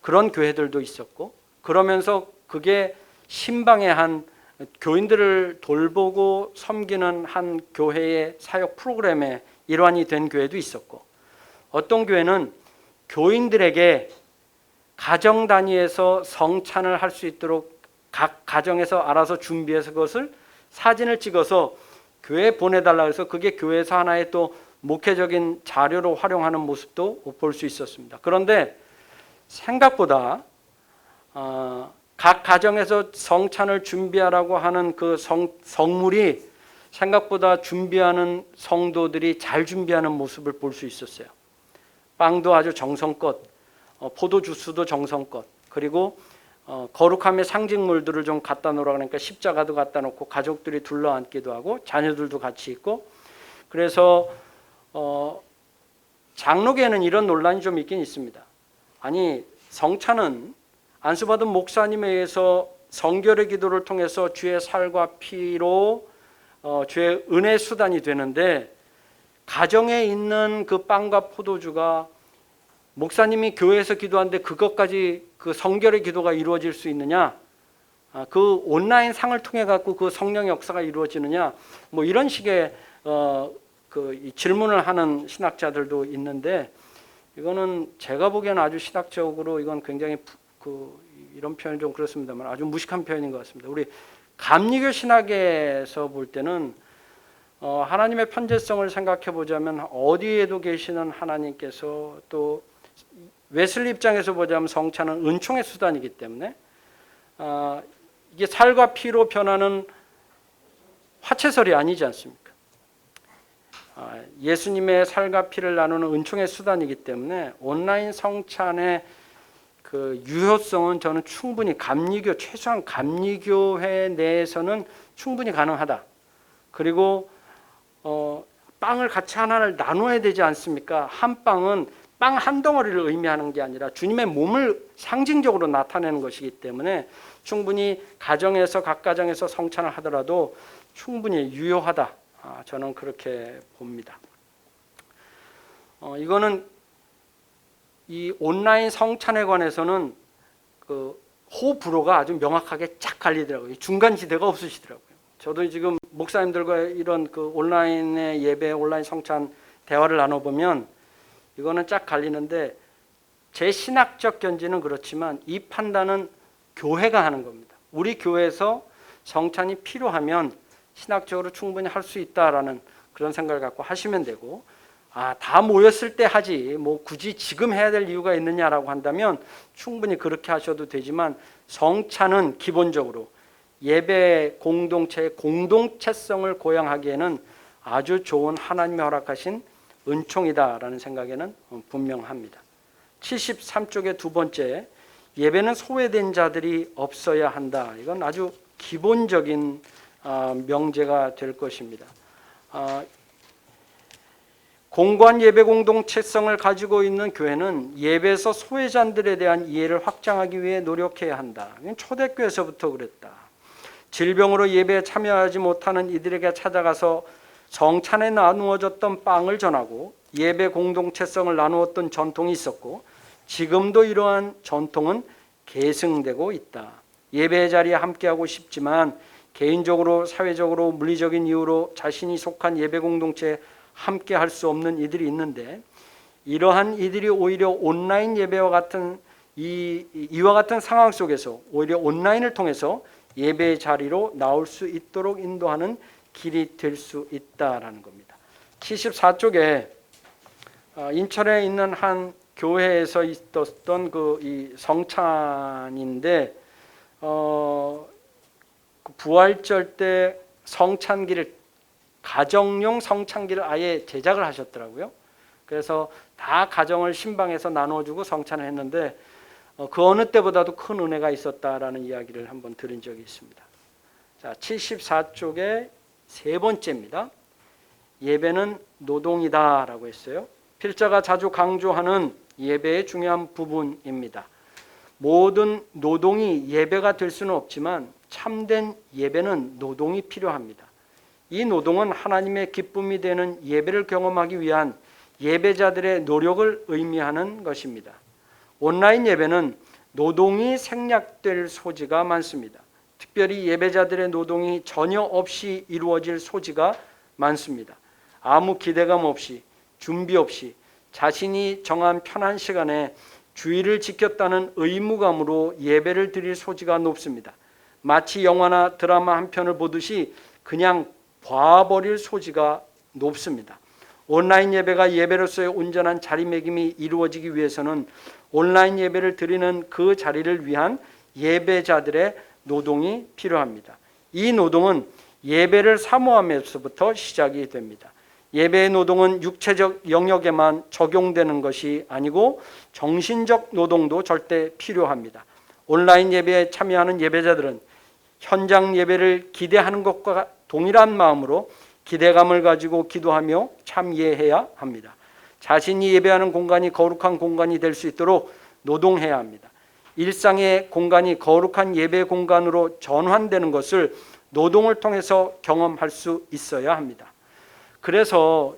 그런 교회들도 있었고, 그러면서 그게 신방의 한 교인들을 돌보고 섬기는 한 교회의 사역 프로그램의 일환이 된 교회도 있었고, 어떤 교회는 교인들에게 가정 단위에서 성찬을 할 수 있도록 각 가정에서 알아서 준비해서 그것을 사진을 찍어서 교회에 보내달라 해서 그게 교회에서 하나의 또 목회적인 자료로 활용하는 모습도 볼 수 있었습니다. 그런데 생각보다 각 가정에서 성찬을 준비하라고 하는 그 성물이 생각보다 준비하는 성도들이 잘 준비하는 모습을 볼 수 있었어요. 빵도 아주 정성껏, 포도 주스도 정성껏, 그리고 거룩함의 상징물들을 좀 갖다 놓으라 그러니까 십자가도 갖다 놓고 가족들이 둘러앉기도 하고 자녀들도 같이 있고, 그래서 장로계에는 이런 논란이 좀 있긴 있습니다. 아니, 성찬은 안수받은 목사님에 의해서 성결의 기도를 통해서 주의 살과 피로 주의 은혜 수단이 되는데, 가정에 있는 그 빵과 포도주가 목사님이 교회에서 기도하는데 그것까지 그 성결의 기도가 이루어질 수 있느냐? 그 온라인 상을 통해 갖고 그 성령의 역사가 이루어지느냐? 뭐 이런 식의 그 질문을 하는 신학자들도 있는데, 이거는 제가 보기에는 아주 신학적으로 이건 굉장히 이런 표현이 좀 그렇습니다만 아주 무식한 표현인 것 같습니다. 우리 감리교 신학에서 볼 때는 하나님의 편재성을 생각해 보자면 어디에도 계시는 하나님께서 또 웨슬리 입장에서 보자면 성찬은 은총의 수단이기 때문에 이게 살과 피로 변하는 화채설이 아니지 않습니까? 예수님의 살과 피를 나누는 은총의 수단이기 때문에 온라인 성찬의 그 유효성은 저는 충분히 감리교, 최소한 감리교회 내에서는 충분히 가능하다. 그리고 빵을 같이 하나를 나눠야 되지 않습니까? 한 빵은 빵 한 덩어리를 의미하는 게 아니라 주님의 몸을 상징적으로 나타내는 것이기 때문에 충분히 가정에서 각 가정에서 성찬을 하더라도 충분히 유효하다. 저는 그렇게 봅니다. 이거는 이 온라인 성찬에 관해서는 그 호불호가 아주 명확하게 쫙 갈리더라고요. 중간 지대가 없으시더라고요. 저도 지금 목사님들과 이런 그 온라인의 예배, 온라인 성찬 대화를 나눠보면 이거는 쫙 갈리는데 제 신학적 견지는 그렇지만 이 판단은 교회가 하는 겁니다. 우리 교회에서 성찬이 필요하면 신학적으로 충분히 할 수 있다라는 그런 생각을 갖고 하시면 되고 다 모였을 때 하지 뭐 굳이 지금 해야 될 이유가 있느냐라고 한다면 충분히 그렇게 하셔도 되지만 성찬은 기본적으로 예배 공동체의 공동체성을 고양하기에는 아주 좋은 하나님이 허락하신 은총이다라는 생각에는 분명합니다. 73쪽의 두 번째, 예배는 소외된 자들이 없어야 한다. 이건 아주 기본적인 명제가 될 것입니다. 공관 예배 공동체성을 가지고 있는 교회는 예배에서 소외자들에 대한 이해를 확장하기 위해 노력해야 한다. 초대교회에서부터 그랬다. 질병으로 예배에 참여하지 못하는 이들에게 찾아가서 성찬에 나누어졌던 빵을 전하고 예배 공동체성을 나누었던 전통이 있었고 지금도 이러한 전통은 계승되고 있다. 예배 자리에 함께하고 싶지만 개인적으로, 사회적으로, 물리적인 이유로 자신이 속한 예배 공동체에 함께할 수 없는 이들이 있는데 이러한 이들이 오히려 온라인 예배와 같은 이와 같은 상황 속에서 오히려 온라인을 통해서 예배 자리로 나올 수 있도록 인도하는 길이 될 수 있다라는 겁니다. 74쪽에 인천에 있는 한 교회에서 있었던 이 성찬인데 부활절 때 성찬기를 가정용 성찬기를 아예 제작을 하셨더라고요. 그래서 다 가정을 신방에서 나눠주고 성찬을 했는데 그 어느 때보다도 큰 은혜가 있었다라는 이야기를 한번 들은 적이 있습니다. 자, 74쪽의 세 번째입니다. 예배는 노동이다라고 했어요. 필자가 자주 강조하는 예배의 중요한 부분입니다. 모든 노동이 예배가 될 수는 없지만 참된 예배는 노동이 필요합니다. 이 노동은 하나님의 기쁨이 되는 예배를 경험하기 위한 예배자들의 노력을 의미하는 것입니다. 온라인 예배는 노동이 생략될 소지가 많습니다. 특별히 예배자들의 노동이 전혀 없이 이루어질 소지가 많습니다. 아무 기대감 없이, 준비 없이 자신이 정한 편한 시간에 주의를 지켰다는 의무감으로 예배를 드릴 소지가 높습니다. 마치 영화나 드라마 한 편을 보듯이 그냥 봐버릴 소지가 높습니다. 온라인 예배가 예배로서의 온전한 자리매김이 이루어지기 위해서는 온라인 예배를 드리는 그 자리를 위한 예배자들의 노동이 필요합니다. 이 노동은 예배를 사모함에서부터 시작이 됩니다. 예배의 노동은 육체적 영역에만 적용되는 것이 아니고 정신적 노동도 절대 필요합니다. 온라인 예배에 참여하는 예배자들은 현장 예배를 기대하는 것과 동일한 마음으로 기대감을 가지고 기도하며 참여해야 합니다. 자신이 예배하는 공간이 거룩한 공간이 될 수 있도록 노동해야 합니다. 일상의 공간이 거룩한 예배 공간으로 전환되는 것을 노동을 통해서 경험할 수 있어야 합니다. 그래서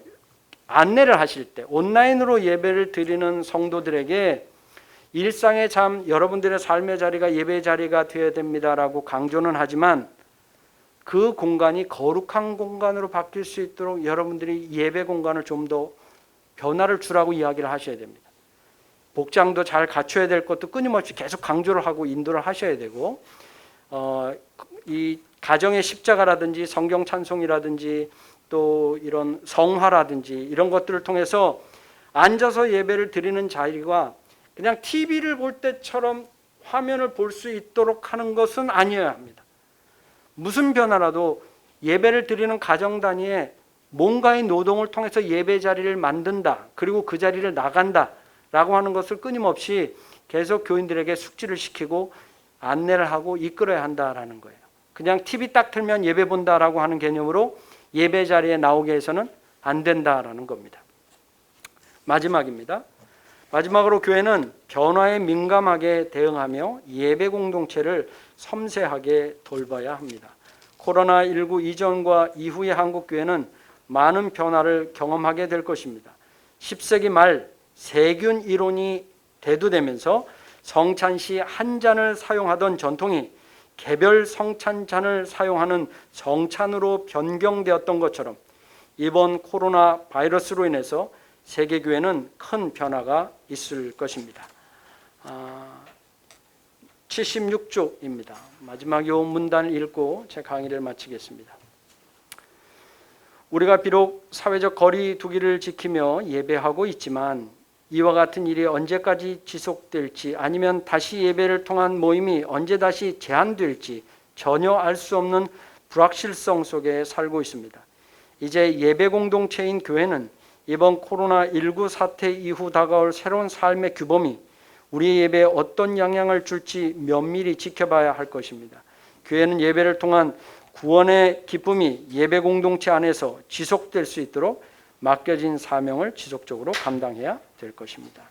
안내를 하실 때 온라인으로 예배를 드리는 성도들에게 일상의 삶, 여러분들의 삶의 자리가 예배 자리가 되어야 됩니다라고 강조는 하지만 그 공간이 거룩한 공간으로 바뀔 수 있도록 여러분들이 예배 공간을 좀 더 변화를 주라고 이야기를 하셔야 됩니다. 복장도 잘 갖춰야 될 것도 끊임없이 계속 강조를 하고 인도를 하셔야 되고, 이 가정의 십자가라든지 성경 찬송이라든지 또 이런 성화라든지 이런 것들을 통해서 앉아서 예배를 드리는 자리가 그냥 TV를 볼 때처럼 화면을 볼 수 있도록 하는 것은 아니어야 합니다. 무슨 변화라도 예배를 드리는 가정 단위에 뭔가의 노동을 통해서 예배 자리를 만든다, 그리고 그 자리를 나간다 라고 하는 것을 끊임없이 계속 교인들에게 숙지를 시키고 안내를 하고 이끌어야 한다라는 거예요. 그냥 TV 딱 틀면 예배 본다라고 하는 개념으로 예배 자리에 나오게 해서는 안 된다라는 겁니다. 마지막입니다. 마지막으로 교회는 변화에 민감하게 대응하며 예배 공동체를 섬세하게 돌봐야 합니다. 코로나19 이전과 이후의 한국 교회는 많은 변화를 경험하게 될 것입니다. 10세기 말 세균 이론이 대두되면서 성찬시 한 잔을 사용하던 전통이 개별 성찬잔을 사용하는 성찬으로 변경되었던 것처럼 이번 코로나 바이러스로 인해서 세계교회는 큰 변화가 있을 것입니다. 76쪽입니다. 마지막 요 문단을 읽고 제 강의를 마치겠습니다. 우리가 비록 사회적 거리 두기를 지키며 예배하고 있지만 이와 같은 일이 언제까지 지속될지, 아니면 다시 예배를 통한 모임이 언제 다시 제한될지 전혀 알 수 없는 불확실성 속에 살고 있습니다. 이제 예배 공동체인 교회는 이번 코로나19 사태 이후 다가올 새로운 삶의 규범이 우리의 예배에 어떤 영향을 줄지 면밀히 지켜봐야 할 것입니다. 교회는 예배를 통한 구원의 기쁨이 예배 공동체 안에서 지속될 수 있도록 맡겨진 사명을 지속적으로 감당해야 될 것입니다.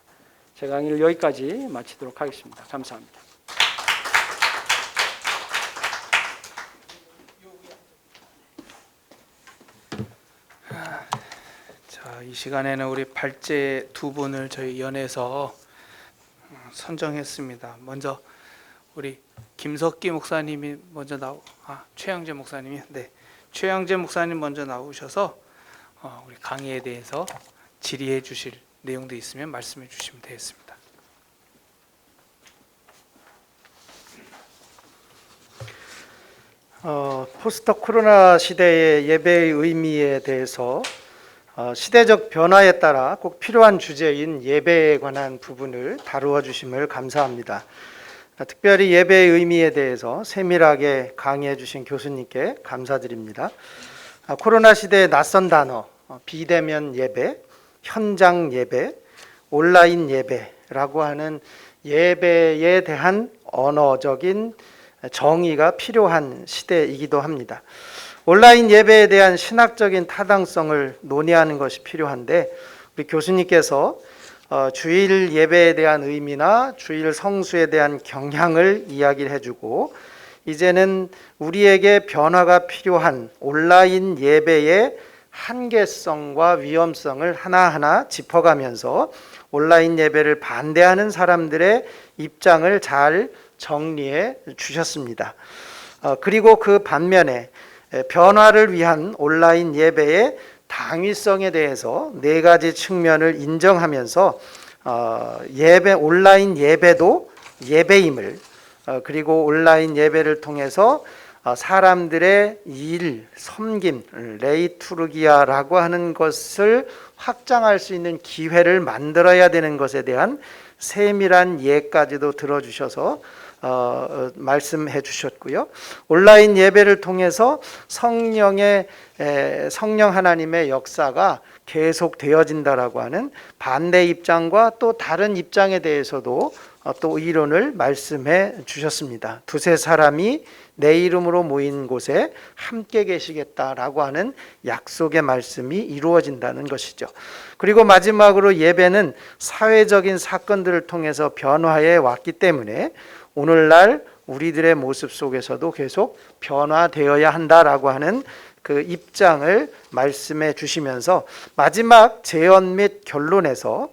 제 강의를 여기까지 마치도록 하겠습니다. 감사합니다. 자, 이 시간에는 우리 발제 두 분을 저희 연에서 선정했습니다. 먼저 우리 김석기 목사님이 먼저 최양재 목사님이 최양재 목사님 먼저 나오셔서 우리 강의에 대해서 질의해 주실 내용도 있으면 말씀해 주시면 되겠습니다. 포스트 코로나 시대의 예배의 의미에 대해서 시대적 변화에 따라 꼭 필요한 주제인 예배에 관한 부분을 다루어 주심을 감사합니다. 특별히 예배의 의미에 대해서 세밀하게 강의해 주신 교수님께 감사드립니다. 코로나 시대의 낯선 단어, 비대면 예배, 현장 예배, 온라인 예배라고 하는 예배에 대한 언어적인 정의가 필요한 시대이기도 합니다. 온라인 예배에 대한 신학적인 타당성을 논의하는 것이 필요한데, 우리 교수님께서 주일 예배에 대한 의미나 주일 성수에 대한 경향을 이야기를 해주고, 이제는 우리에게 변화가 필요한 온라인 예배의 한계성과 위험성을 하나하나 짚어가면서 온라인 예배를 반대하는 사람들의 입장을 잘 정리해 주셨습니다. 그리고 그 반면에 변화를 위한 온라인 예배의 당위성에 대해서 네 가지 측면을 인정하면서 온라인 예배도 예배임을, 그리고 온라인 예배를 통해서 사람들의 일, 섬김, 레이투르기아라고 하는 것을 확장할 수 있는 기회를 만들어야 되는 것에 대한 세밀한 예까지도 들어주셔서 말씀해 주셨고요. 온라인 예배를 통해서 성령 하나님의 역사가 계속 되어진다라고 하는 반대 입장과 또 다른 입장에 대해서도 또 이론을 말씀해 주셨습니다. 두세 사람이 내 이름으로 모인 곳에 함께 계시겠다라고 하는 약속의 말씀이 이루어진다는 것이죠. 그리고 마지막으로 예배는 사회적인 사건들을 통해서 변화해 왔기 때문에 오늘날 우리들의 모습 속에서도 계속 변화되어야 한다라고 하는 그 입장을 말씀해 주시면서 마지막 제언 및 결론에서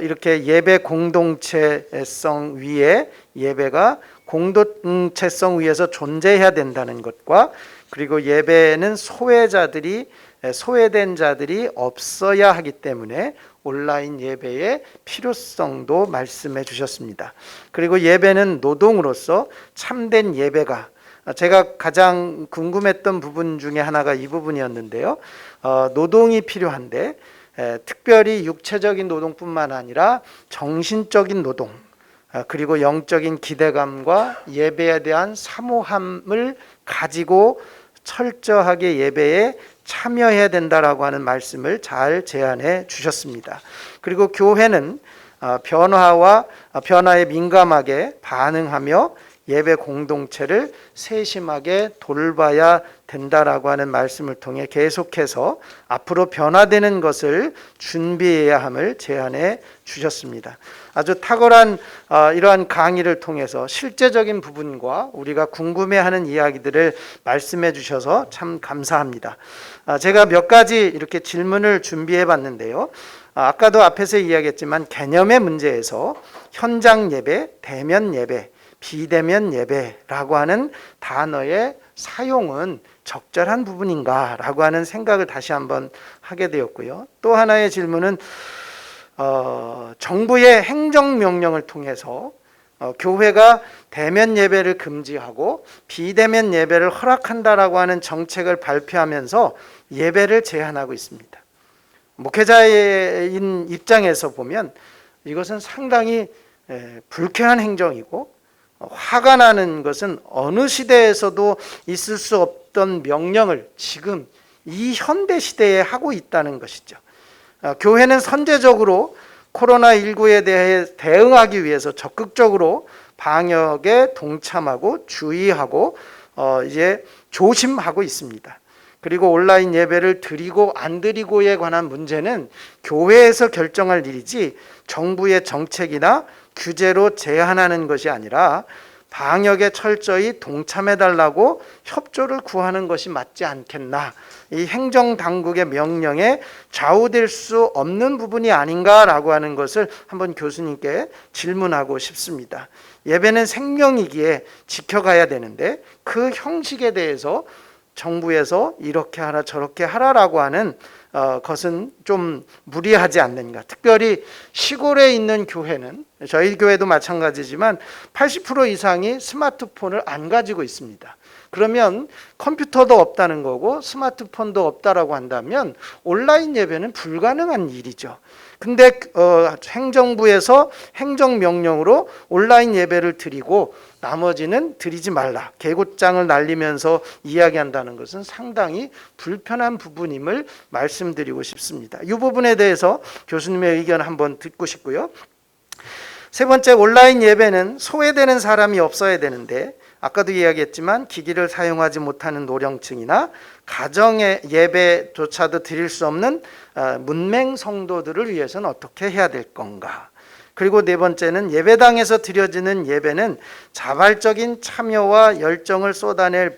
이렇게 예배 공동체성 위에 예배가 공동체성 위에서 존재해야 된다는 것과 그리고 예배는 소외된 자들이 없어야 하기 때문에 온라인 예배의 필요성도 말씀해 주셨습니다. 그리고 예배는 노동으로서 참된 예배가, 제가 가장 궁금했던 부분 중에 하나가 이 부분이었는데요. 노동이 필요한데 특별히 육체적인 노동뿐만 아니라 정신적인 노동, 그리고 영적인 기대감과 예배에 대한 사모함을 가지고 철저하게 예배에 참여해야 된다라고 하는 말씀을 잘 제안해 주셨습니다. 그리고 교회는 변화에 민감하게 반응하며 예배 공동체를 세심하게 돌봐야 된다라고 하는 말씀을 통해 계속해서 앞으로 변화되는 것을 준비해야 함을 제안해 주셨습니다. 아주 탁월한 이러한 강의를 통해서 실제적인 부분과 우리가 궁금해하는 이야기들을 말씀해 주셔서 참 감사합니다. 제가 몇 가지 이렇게 질문을 준비해 봤는데요. 아까도 앞에서 이야기했지만 개념의 문제에서 현장 예배, 대면 예배, 비대면 예배라고 하는 단어의 사용은 적절한 부분인가라고 하는 생각을 다시 한번 하게 되었고요. 또 하나의 질문은 정부의 행정명령을 통해서 교회가 대면 예배를 금지하고 비대면 예배를 허락한다라고 하는 정책을 발표하면서 예배를 제한하고 있습니다. 목회자인 입장에서 보면 이것은 상당히 불쾌한 행정이고 화가 나는 것은 어느 시대에서도 있을 수 없던 명령을 지금 이 현대 시대에 하고 있다는 것이죠. 교회는 선제적으로 코로나19에 대해 대응하기 위해서 적극적으로 방역에 동참하고 주의하고 이제 조심하고 있습니다. 그리고 온라인 예배를 드리고 안 드리고에 관한 문제는 교회에서 결정할 일이지 정부의 정책이나 규제로 제한하는 것이 아니라 방역에 철저히 동참해달라고 협조를 구하는 것이 맞지 않겠나. 이 행정당국의 명령에 좌우될 수 없는 부분이 아닌가라고 하는 것을 한번 교수님께 질문하고 싶습니다. 예배는 생명이기에 지켜가야 되는데 그 형식에 대해서 정부에서 이렇게 하라 저렇게 하라라고 하는 것은 좀 무리하지 않는가. 특별히 시골에 있는 교회는 저희 교회도 마찬가지지만 80% 이상이 스마트폰을 안 가지고 있습니다. 그러면 컴퓨터도 없다는 거고 스마트폰도 없다라고 한다면 온라인 예배는 불가능한 일이죠. 근데 행정부에서 행정명령으로 온라인 예배를 드리고 나머지는 드리지 말라, 개고장을 날리면서 이야기한다는 것은 상당히 불편한 부분임을 말씀드리고 싶습니다. 이 부분에 대해서 교수님의 의견 한번 듣고 싶고요. 세 번째, 온라인 예배는 소외되는 사람이 없어야 되는데 아까도 이야기했지만 기기를 사용하지 못하는 노령층이나 가정의 예배조차도 드릴 수 없는 문맹 성도들을 위해서는 어떻게 해야 될 건가. 그리고 네 번째는 예배당에서 드려지는 예배는 자발적인 참여와 열정을 쏟아낼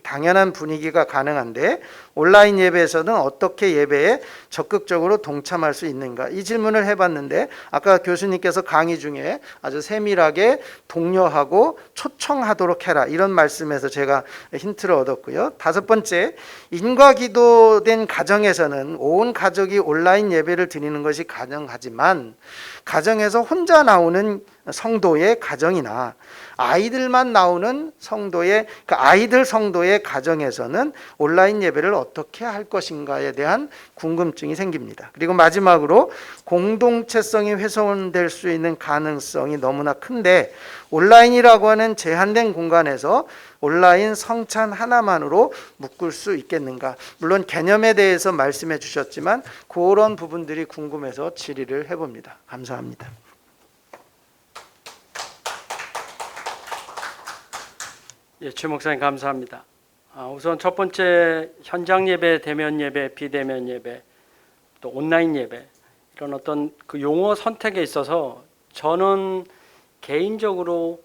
당연한 분위기가 가능한데 온라인 예배에서는 어떻게 예배에 적극적으로 동참할 수 있는가. 이 질문을 해봤는데 아까 교수님께서 강의 중에 아주 세밀하게 독려하고 초청하도록 해라 이런 말씀에서 제가 힌트를 얻었고요. 다섯 번째, 인과기도된 가정에서는 온 가족이 온라인 예배를 드리는 것이 가능하지만 가정에서 혼자 나오는 성도의 가정이나 아이들만 나오는 성도의 아이들 성도의 가정에서는 온라인 예배를 어떻게 할 것인가에 대한 궁금증이 생깁니다. 그리고 마지막으로 공동체성이 훼손될 수 있는 가능성이 너무나 큰데 온라인이라고 하는 제한된 공간에서 온라인 성찬 하나만으로 묶을 수 있겠는가. 물론 개념에 대해서 말씀해 주셨지만 그런 부분들이 궁금해서 질의를 해봅니다. 감사합니다. 예, 최 목사님 감사합니다. 우선 첫 번째 현장 예배, 대면 예배, 비대면 예배, 또 온라인 예배 이런 어떤 그 용어 선택에 있어서 저는 개인적으로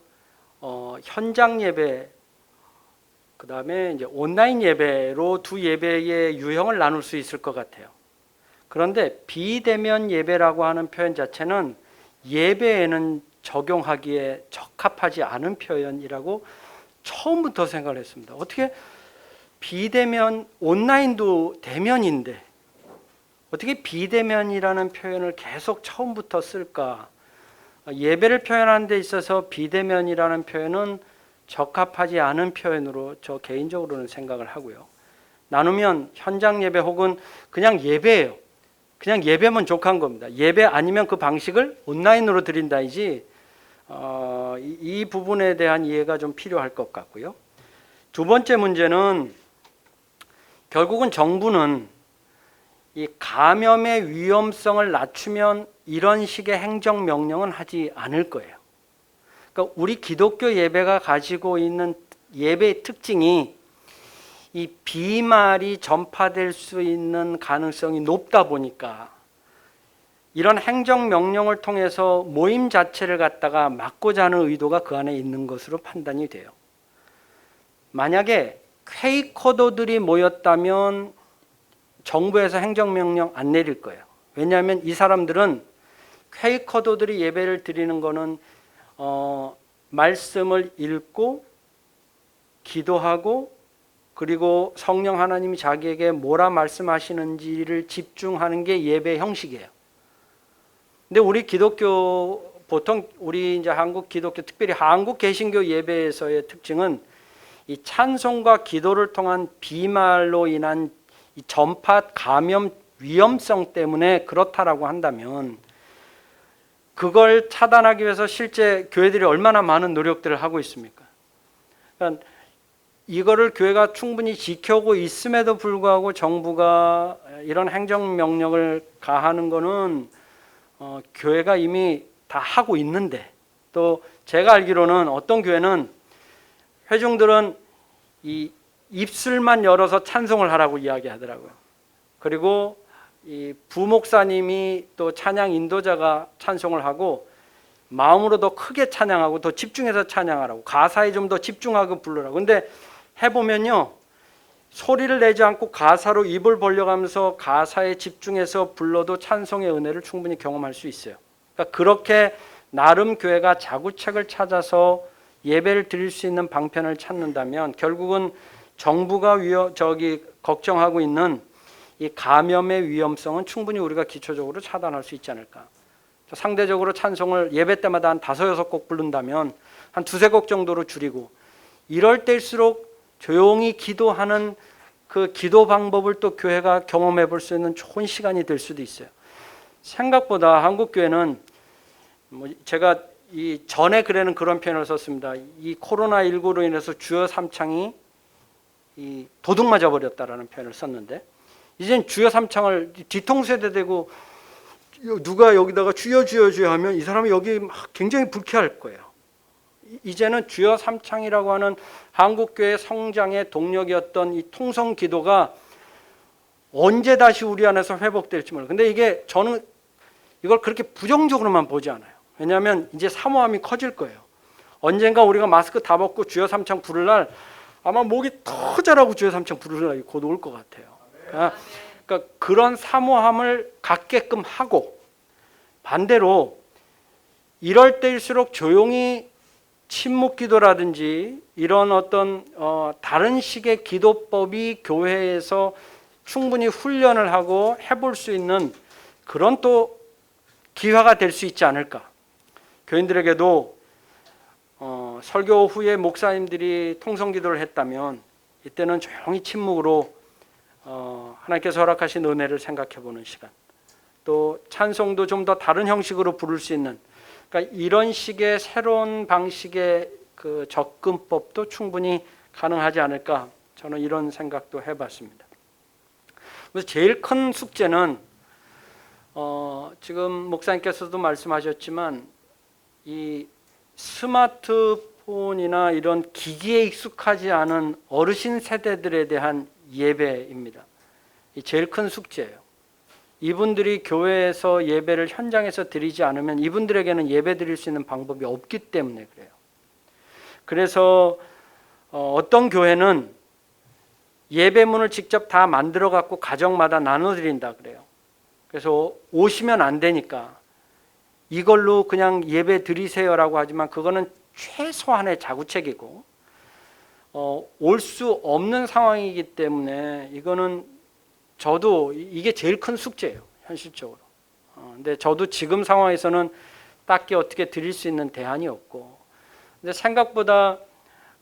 현장 예배 그다음에 이제 온라인 예배로 두 예배의 유형을 나눌 수 있을 것 같아요. 그런데 비대면 예배라고 하는 표현 자체는 예배에는 적용하기에 적합하지 않은 표현이라고 처음부터 생각을 했습니다. 어떻게 비대면, 온라인도 대면인데 어떻게 비대면이라는 표현을 계속 처음부터 쓸까? 예배를 표현하는 데 있어서 비대면이라는 표현은 적합하지 않은 표현으로 저 개인적으로는 생각을 하고요. 나누면 현장 예배 혹은 그냥 예배예요. 그냥 예배면 족한 겁니다. 예배 아니면 그 방식을 온라인으로 드린다이지 이 부분에 대한 이해가 좀 필요할 것 같고요. 두 번째 문제는 결국은 정부는 이 감염의 위험성을 낮추면 이런 식의 행정명령은 하지 않을 거예요. 그러니까 우리 기독교 예배가 가지고 있는 예배의 특징이 이 비말이 전파될 수 있는 가능성이 높다 보니까 이런 행정명령을 통해서 모임 자체를 갖다가 막고자 하는 의도가 그 안에 있는 것으로 판단이 돼요. 만약에 퀘이커도들이 모였다면 정부에서 행정명령 안 내릴 거예요. 왜냐하면 이 사람들은 퀘이커도들이 예배를 드리는 거는 말씀을 읽고 기도하고 그리고 성령 하나님이 자기에게 뭐라 말씀하시는지를 집중하는 게 예배 형식이에요. 근데 우리 기독교 보통 우리 이제 한국 기독교 특별히 한국 개신교 예배에서의 특징은 이 찬송과 기도를 통한 비말로 인한 이 전파 감염 위험성 때문에 그렇다라고 한다면 그걸 차단하기 위해서 실제 교회들이 얼마나 많은 노력들을 하고 있습니까? 그러니까 이거를 교회가 충분히 지켜오고 있음에도 불구하고 정부가 이런 행정명령을 가하는 거는 교회가 이미 다 하고 있는데 또 제가 알기로는 어떤 교회는 회중들은 이 입술만 열어서 찬송을 하라고 이야기하더라고요. 그리고 이 부목사님이 또 찬양 인도자가 찬송을 하고 마음으로 더 크게 찬양하고 더 집중해서 찬양하라고 가사에 좀 더 집중하고 부르라고. 근데 해보면요 소리를 내지 않고 가사로 입을 벌려가면서 가사에 집중해서 불러도 찬송의 은혜를 충분히 경험할 수 있어요. 그러니까 그렇게 나름 교회가 자구책을 찾아서 예배를 드릴 수 있는 방편을 찾는다면 결국은 정부가 걱정하고 있는 이 감염의 위험성은 충분히 우리가 기초적으로 차단할 수 있지 않을까. 상대적으로 찬송을 예배 때마다 한 5-6곡 부른다면 한 2-3곡 정도로 줄이고 이럴 때일수록 조용히 기도하는 그 기도 방법을 또 교회가 경험해 볼 수 있는 좋은 시간이 될 수도 있어요. 생각보다 한국 교회는 제가 이 전에 글에는 그런 표현을 썼습니다. 이 코로나19로 인해서 주여 삼창이 이 도둑 맞아 버렸다라는 표현을 썼는데 이젠 주여 삼창을 뒤통수에 대고 누가 여기다가 주여 주여 주여 하면 이 사람이 여기 막 굉장히 불쾌할 거예요. 이제는 주여 삼창이라고 하는 한국교회 성장의 동력이었던 이 통성 기도가 언제 다시 우리 안에서 회복될지 몰라요. 근데 이게 저는 이걸 그렇게 부정적으로만 보지 않아요. 왜냐하면 이제 사모함이 커질 거예요. 언젠가 우리가 마스크 다 벗고 주여 삼창 부를 날 아마 목이 더 자라고 주여 삼창 부를 날이 곧 올 것 같아요. 그러니까 그런 사모함을 갖게끔 하고 반대로 이럴 때일수록 조용히 침묵 기도라든지 이런 어떤 다른 식의 기도법이 교회에서 충분히 훈련을 하고 해볼 수 있는 그런 또 기회가 될 수 있지 않을까. 교인들에게도 설교 후에 목사님들이 통성 기도를 했다면 이때는 조용히 침묵으로 하나님께서 허락하신 은혜를 생각해 보는 시간, 또 찬송도 좀 더 다른 형식으로 부를 수 있는, 그러니까 이런 식의 새로운 방식의 그 접근법도 충분히 가능하지 않을까, 저는 이런 생각도 해봤습니다. 그래서 제일 큰 숙제는 지금 목사님께서도 말씀하셨지만 이 스마트폰이나 이런 기기에 익숙하지 않은 어르신 세대들에 대한 예배입니다. 이 제일 큰 숙제예요. 이분들이 교회에서 예배를 현장에서 드리지 않으면 이분들에게는 예배 드릴 수 있는 방법이 없기 때문에 그래요. 그래서 어떤 교회는 예배문을 직접 다 만들어 갖고 가정마다 나눠 드린다 그래요. 그래서 오시면 안 되니까 이걸로 그냥 예배 드리세요라고 하지만 그거는 최소한의 자구책이고 올 수 없는 상황이기 때문에 이거는 저도 이게 제일 큰 숙제예요, 현실적으로. 근데 저도 지금 상황에서는 딱히 어떻게 드릴 수 있는 대안이 없고, 근데 생각보다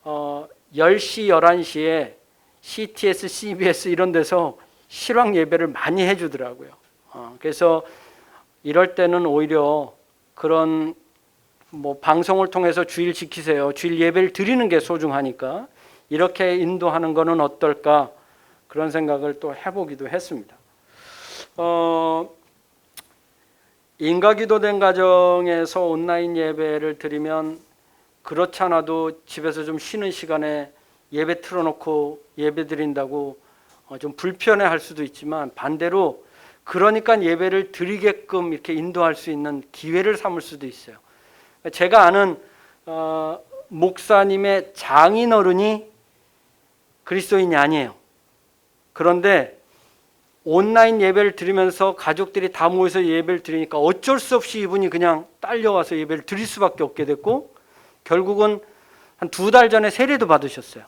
10시, 11시에 CTS, CBS 이런 데서 실황 예배를 많이 해주더라고요. 그래서 이럴 때는 오히려 그런 뭐 방송을 통해서 주일 지키세요, 주일 예배를 드리는 게 소중하니까 이렇게 인도하는 거는 어떨까, 그런 생각을 또 해보기도 했습니다. 인가기도된 가정에서 온라인 예배를 드리면 그렇지 않아도 집에서 좀 쉬는 시간에 예배 틀어놓고 예배 드린다고 좀 불편해할 수도 있지만, 반대로 그러니까 예배를 드리게끔 이렇게 인도할 수 있는 기회를 삼을 수도 있어요. 제가 아는 목사님의 장인어른이 그리스도인이 아니에요. 그런데 온라인 예배를 드리면서 가족들이 다 모여서 예배를 드리니까 어쩔 수 없이 이분이 그냥 딸려와서 예배를 드릴 수밖에 없게 됐고, 결국은 한 2달 전에 세례도 받으셨어요.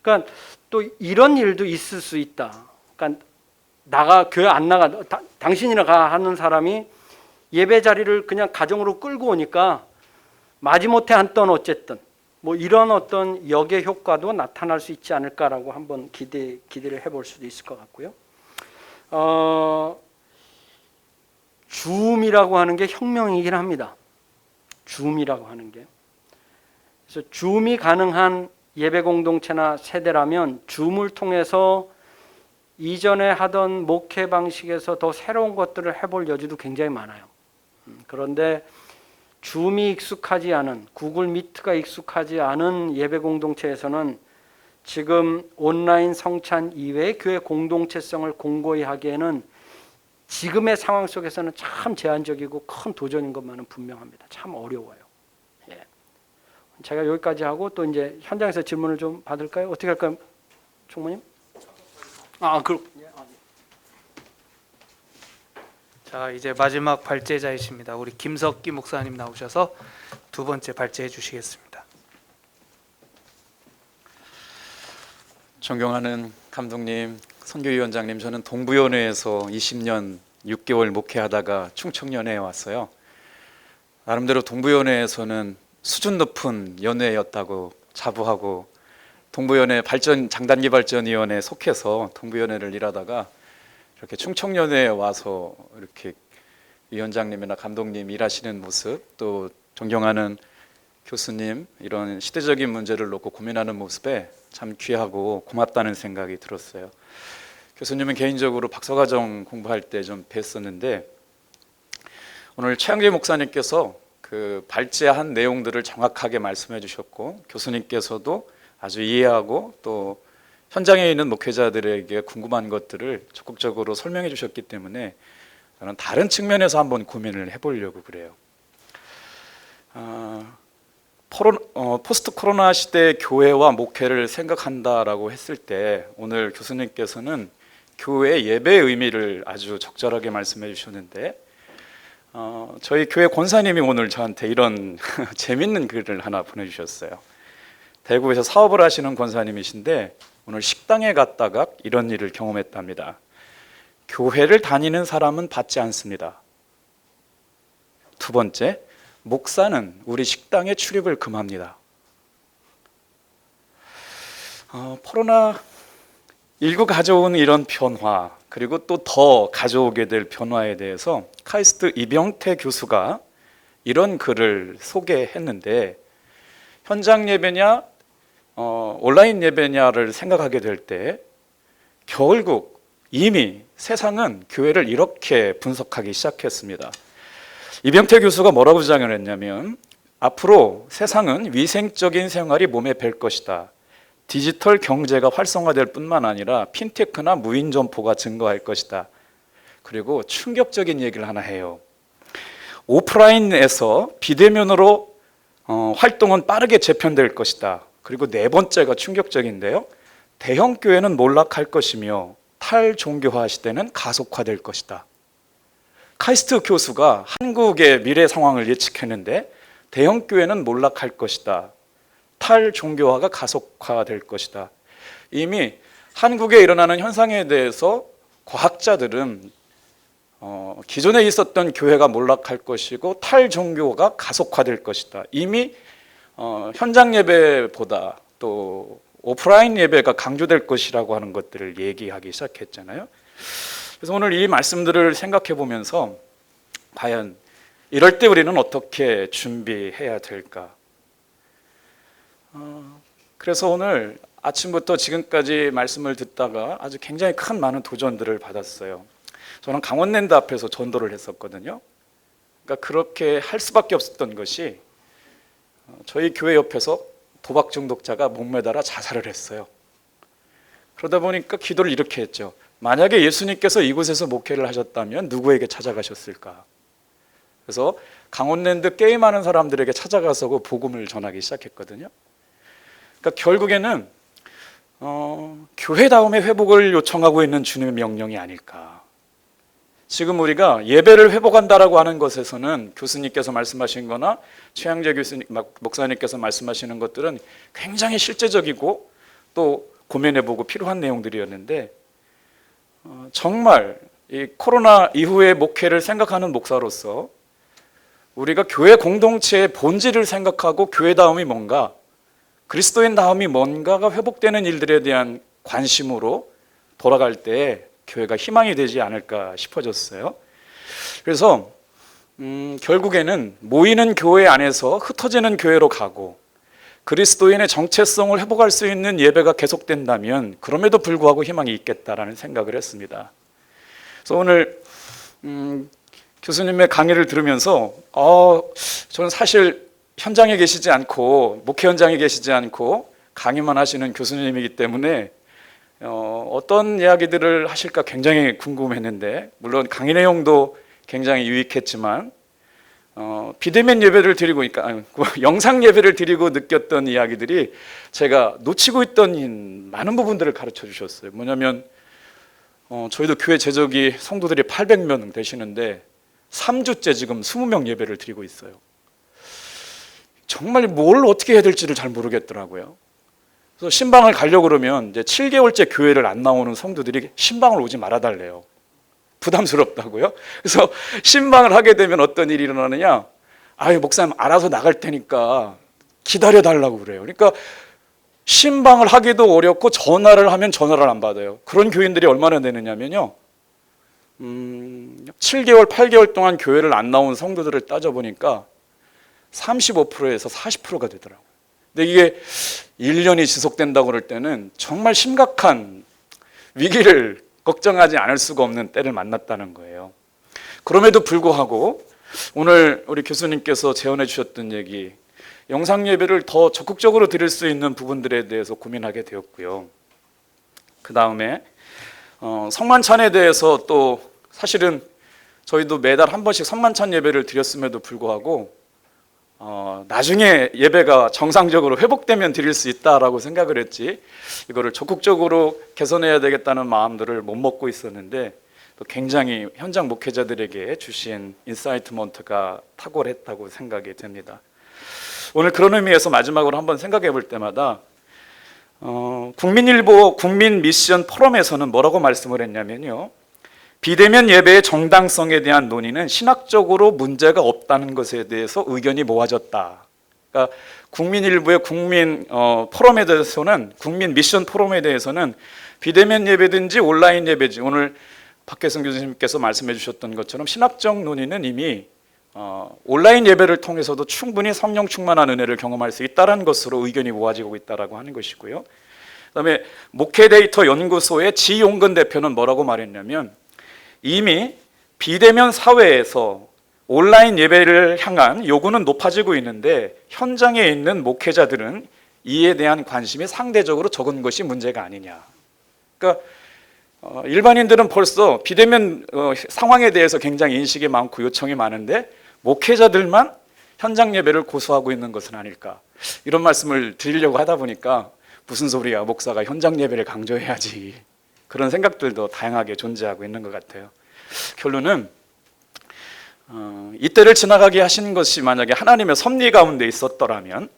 그러니까 또 이런 일도 있을 수 있다. 그러니까 교회 안 나가, 당신이나 가 하는 사람이 예배 자리를 그냥 가정으로 끌고 오니까 마지못해 앉던 어쨌든 뭐 이런 어떤 역의 효과도 나타날 수 있지 않을까라고 한번 기대를 해볼 수도 있을 것 같고요. 줌이라고 하는 게 혁명이긴 합니다. 줌이라고 하는 게. 그래서 줌이 가능한 예배 공동체나 세대라면 줌을 통해서 이전에 하던 목회 방식에서 더 새로운 것들을 해볼 여지도 굉장히 많아요. 그런데 줌이 익숙하지 않은, 구글 미트가 익숙하지 않은 예배 공동체에서는 지금 온라인 성찬 이외의 교회 공동체성을 공고히 하기에는 지금의 상황 속에서는 참 제한적이고 큰 도전인 것만은 분명합니다. 참 어려워요. 예. 제가 여기까지 하고 또 이제 현장에서 질문을 좀 받을까요? 어떻게 할까요, 총무님? 자, 이제 마지막 발제자이십니다. 우리 김석기 목사님 나오셔서 두 번째 발제해 주시겠습니다. 존경하는 감독님, 선교위원장님, 저는 동부연회에서 20년 6개월 목회하다가 충청연회에 왔어요. 나름대로 동부연회에서는 수준 높은 연회였다고 자부하고, 동부연회 장단기발전위원회에 속해서 동부연회를 일하다가 이렇게 충청연회에 와서 이렇게 위원장님이나 감독님 일하시는 모습, 또 존경하는 교수님 이런 시대적인 문제를 놓고 고민하는 모습에 참 귀하고 고맙다는 생각이 들었어요. 교수님은 개인적으로 박사과정 공부할 때 좀 뵀었는데, 오늘 최양재 목사님께서 그 발제한 내용들을 정확하게 말씀해 주셨고, 교수님께서도 아주 이해하고 또 현장에 있는 목회자들에게 궁금한 것들을 적극적으로 설명해 주셨기 때문에 저는 다른 측면에서 한번 고민을 해보려고 그래요. 포스트 코로나 시대 교회와 목회를 생각한다라고 했을 때 오늘 교수님께서는 교회 예배의 의미를 아주 적절하게 말씀해 주셨는데, 저희 교회 권사님이 오늘 저한테 이런 재밌는 글을 하나 보내주셨어요. 대구에서 사업을 하시는 권사님이신데 오늘 식당에 갔다가 이런 일을 경험했답니다. 교회를 다니는 사람은 받지 않습니다. 두 번째, 목사는 우리 식당에 출입을 금합니다. 코로나19 가져온 이런 변화, 그리고 또 더 가져오게 될 변화에 대해서 카이스트 이병태 교수가 이런 글을 소개했는데, 현장 예배냐 온라인 예배냐를 생각하게 될 때 결국 이미 세상은 교회를 이렇게 분석하기 시작했습니다. 이병태 교수가 뭐라고 주장을 했냐면, 앞으로 세상은 위생적인 생활이 몸에 뵐 것이다. 디지털 경제가 활성화될 뿐만 아니라 핀테크나 무인 점포가 증가할 것이다. 그리고 충격적인 얘기를 하나 해요. 오프라인에서 비대면으로 활동은 빠르게 재편될 것이다. 그리고 네 번째가 충격적인데요. 대형 교회는 몰락할 것이며 탈종교화 시대는 가속화될 것이다. 카이스트 교수가 한국의 미래 상황을 예측했는데 대형 교회는 몰락할 것이다. 탈종교화가 가속화될 것이다. 이미 한국에 일어나는 현상에 대해서 과학자들은 기존에 있었던 교회가 몰락할 것이고 탈종교가 가속화될 것이다. 이미 현장 예배보다 또 오프라인 예배가 강조될 것이라고 하는 것들을 얘기하기 시작했잖아요. 그래서 오늘 이 말씀들을 생각해 보면서 과연 이럴 때 우리는 어떻게 준비해야 될까? 그래서 오늘 아침부터 지금까지 말씀을 듣다가 아주 굉장히 큰 많은 도전들을 받았어요. 저는 강원랜드 앞에서 전도를 했었거든요. 그러니까 그렇게 할 수밖에 없었던 것이 저희 교회 옆에서 도박 중독자가 목매달아 자살을 했어요. 그러다 보니까 기도를 이렇게 했죠. 만약에 예수님께서 이곳에서 목회를 하셨다면 누구에게 찾아가셨을까? 그래서 강원랜드 게임하는 사람들에게 찾아가서 그 복음을 전하기 시작했거든요. 그러니까 결국에는 교회다움의 회복을 요청하고 있는 주님의 명령이 아닐까. 지금 우리가 예배를 회복한다라고 하는 것에서는 교수님께서 말씀하신 거나 최양재 목사님께서 말씀하시는 것들은 굉장히 실제적이고 또 고민해보고 필요한 내용들이었는데 정말 이 코로나 이후의 목회를 생각하는 목사로서 우리가 교회 공동체의 본질을 생각하고 교회다움이 뭔가, 그리스도인다움이 뭔가가 회복되는 일들에 대한 관심으로 돌아갈 때 교회가 희망이 되지 않을까 싶어졌어요. 그래서 결국에는 모이는 교회 안에서 흩어지는 교회로 가고 그리스도인의 정체성을 회복할 수 있는 예배가 계속된다면 그럼에도 불구하고 희망이 있겠다라는 생각을 했습니다. 그래서 오늘 교수님의 강의를 들으면서 저는 사실 현장에 계시지 않고 목회 현장에 계시지 않고 강의만 하시는 교수님이기 때문에 어떤 이야기들을 하실까 굉장히 궁금했는데, 물론 강의 내용도 굉장히 유익했지만 비대면 예배를 드리고 영상 예배를 드리고 느꼈던 이야기들이 제가 놓치고 있던 많은 부분들을 가르쳐 주셨어요. 뭐냐면 저희도 교회 제적이 성도들이 800명 되시는데 3주째 지금 20명 예배를 드리고 있어요. 정말 뭘 어떻게 해야 될지를 잘 모르겠더라고요. 그래서 신방을 가려고 그러면 이제 7개월째 교회를 안 나오는 성도들이 신방을 오지 말아달래요. 부담스럽다고요. 그래서 신방을 하게 되면 어떤 일이 일어나느냐, 목사님 알아서 나갈 테니까 기다려달라고 그래요. 그러니까 신방을 하기도 어렵고 전화를 하면 전화를 안 받아요. 그런 교인들이 얼마나 되느냐면요, 7개월, 8개월 동안 교회를 안 나온 성도들을 따져보니까 35%에서 40%가 되더라고요. 근데 이게 1년이 지속된다고 그럴 때는 정말 심각한 위기를 걱정하지 않을 수가 없는 때를 만났다는 거예요. 그럼에도 불구하고 오늘 우리 교수님께서 제언해 주셨던 얘기, 영상 예배를 더 적극적으로 드릴 수 있는 부분들에 대해서 고민하게 되었고요. 그 다음에 성만찬에 대해서 또 사실은 저희도 매달 한 번씩 성만찬 예배를 드렸음에도 불구하고 나중에 예배가 정상적으로 회복되면 드릴 수 있다라고 생각을 했지, 이거를 적극적으로 개선해야 되겠다는 마음들을 못 먹고 있었는데 또 굉장히 현장 목회자들에게 주신 인사이트먼트가 탁월했다고 생각이 됩니다. 오늘 그런 의미에서 마지막으로 한번 생각해 볼 때마다 국민일보 국민 미션 포럼에서는 뭐라고 말씀을 했냐면요, 비대면 예배의 정당성에 대한 논의는 신학적으로 문제가 없다는 것에 대해서 의견이 모아졌다. 그러니까 국민일보의 국민 포럼에 대해서는, 국민 미션 포럼에 대해서는 비대면 예배든지 온라인 예배지, 오늘 박혜성 교수님께서 말씀해 주셨던 것처럼 신학적 논의는 이미 온라인 예배를 통해서도 충분히 성령 충만한 은혜를 경험할 수 있다는 것으로 의견이 모아지고 있다라고 하는 것이고요. 그다음에 목회데이터 연구소의 지용근 대표는 뭐라고 말했냐면, 이미 비대면 사회에서 온라인 예배를 향한 요구는 높아지고 있는데 현장에 있는 목회자들은 이에 대한 관심이 상대적으로 적은 것이 문제가 아니냐. 그러니까 일반인들은 벌써 비대면 상황에 대해서 굉장히 인식이 많고 요청이 많은데 목회자들만 현장 예배를 고수하고 있는 것은 아닐까, 이런 말씀을 드리려고 하다 보니까 무슨 소리야, 목사가 현장 예배를 강조해야지, 그런 생각들도 다양하게 존재하고 있는 것 같아요. 결론은 이때를 지나가게 하신 것이 만약에 하나님의 섭리 가운데 있었더라면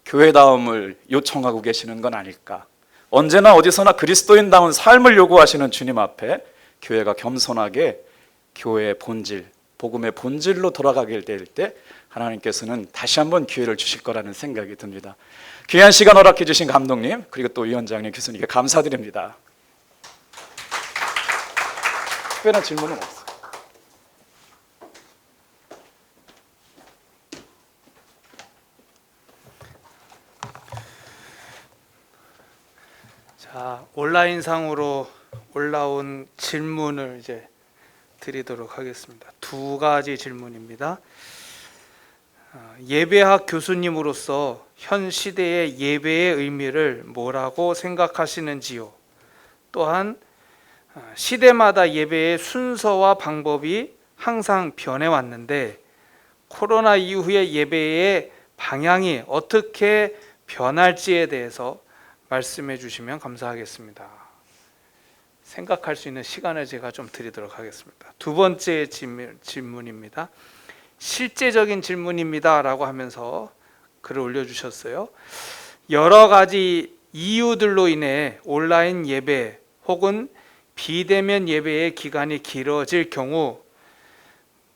교회다움을 요청하고 계시는 건 아닐까. 언제나 어디서나 그리스도인다운 삶을 요구하시는 주님 앞에 교회가 겸손하게 교회의 본질, 복음의 본질로 돌아가게 될 때 하나님께서는 다시 한번 기회를 주실 거라는 생각이 듭니다. 귀한 시간 허락해 주신 감독님, 그리고 또 위원장님, 교수님께 감사드립니다. 특별한 질문은 없어요. 자, 온라인상으로 올라온 질문을 이제 드리도록 하겠습니다. 두 가지 질문입니다. 예배학 교수님으로서 현 시대의 예배의 의미를 뭐라고 생각하시는지요? 또한 시대마다 예배의 순서와 방법이 항상 변해왔는데 코로나 이후의 예배의 방향이 어떻게 변할지에 대해서 말씀해 주시면 감사하겠습니다. 생각할 수 있는 시간을 제가 좀 드리도록 하겠습니다. 두 번째 질문입니다. 실제적인 질문입니다 라고 하면서 글을 올려주셨어요. 여러 가지 이유들로 인해 온라인 예배 혹은 비대면 예배의 기간이 길어질 경우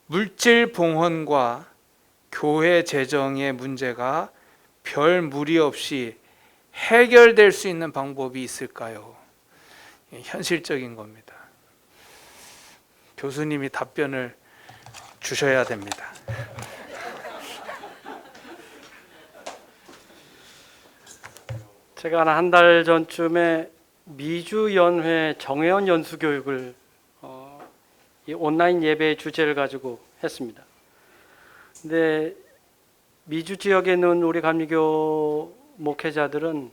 물질 봉헌과 교회 재정의 문제가 별 무리 없이 해결될 수 있는 방법이 있을까요? 현실적인 겁니다. 교수님이 답변을 주셔야 됩니다. 제가 한 달 전쯤에 미주연회 정회원 연수 교육을 이 온라인 예배 주제를 가지고 했습니다. 근데 미주 지역에 있는 우리 감리교 목회자들은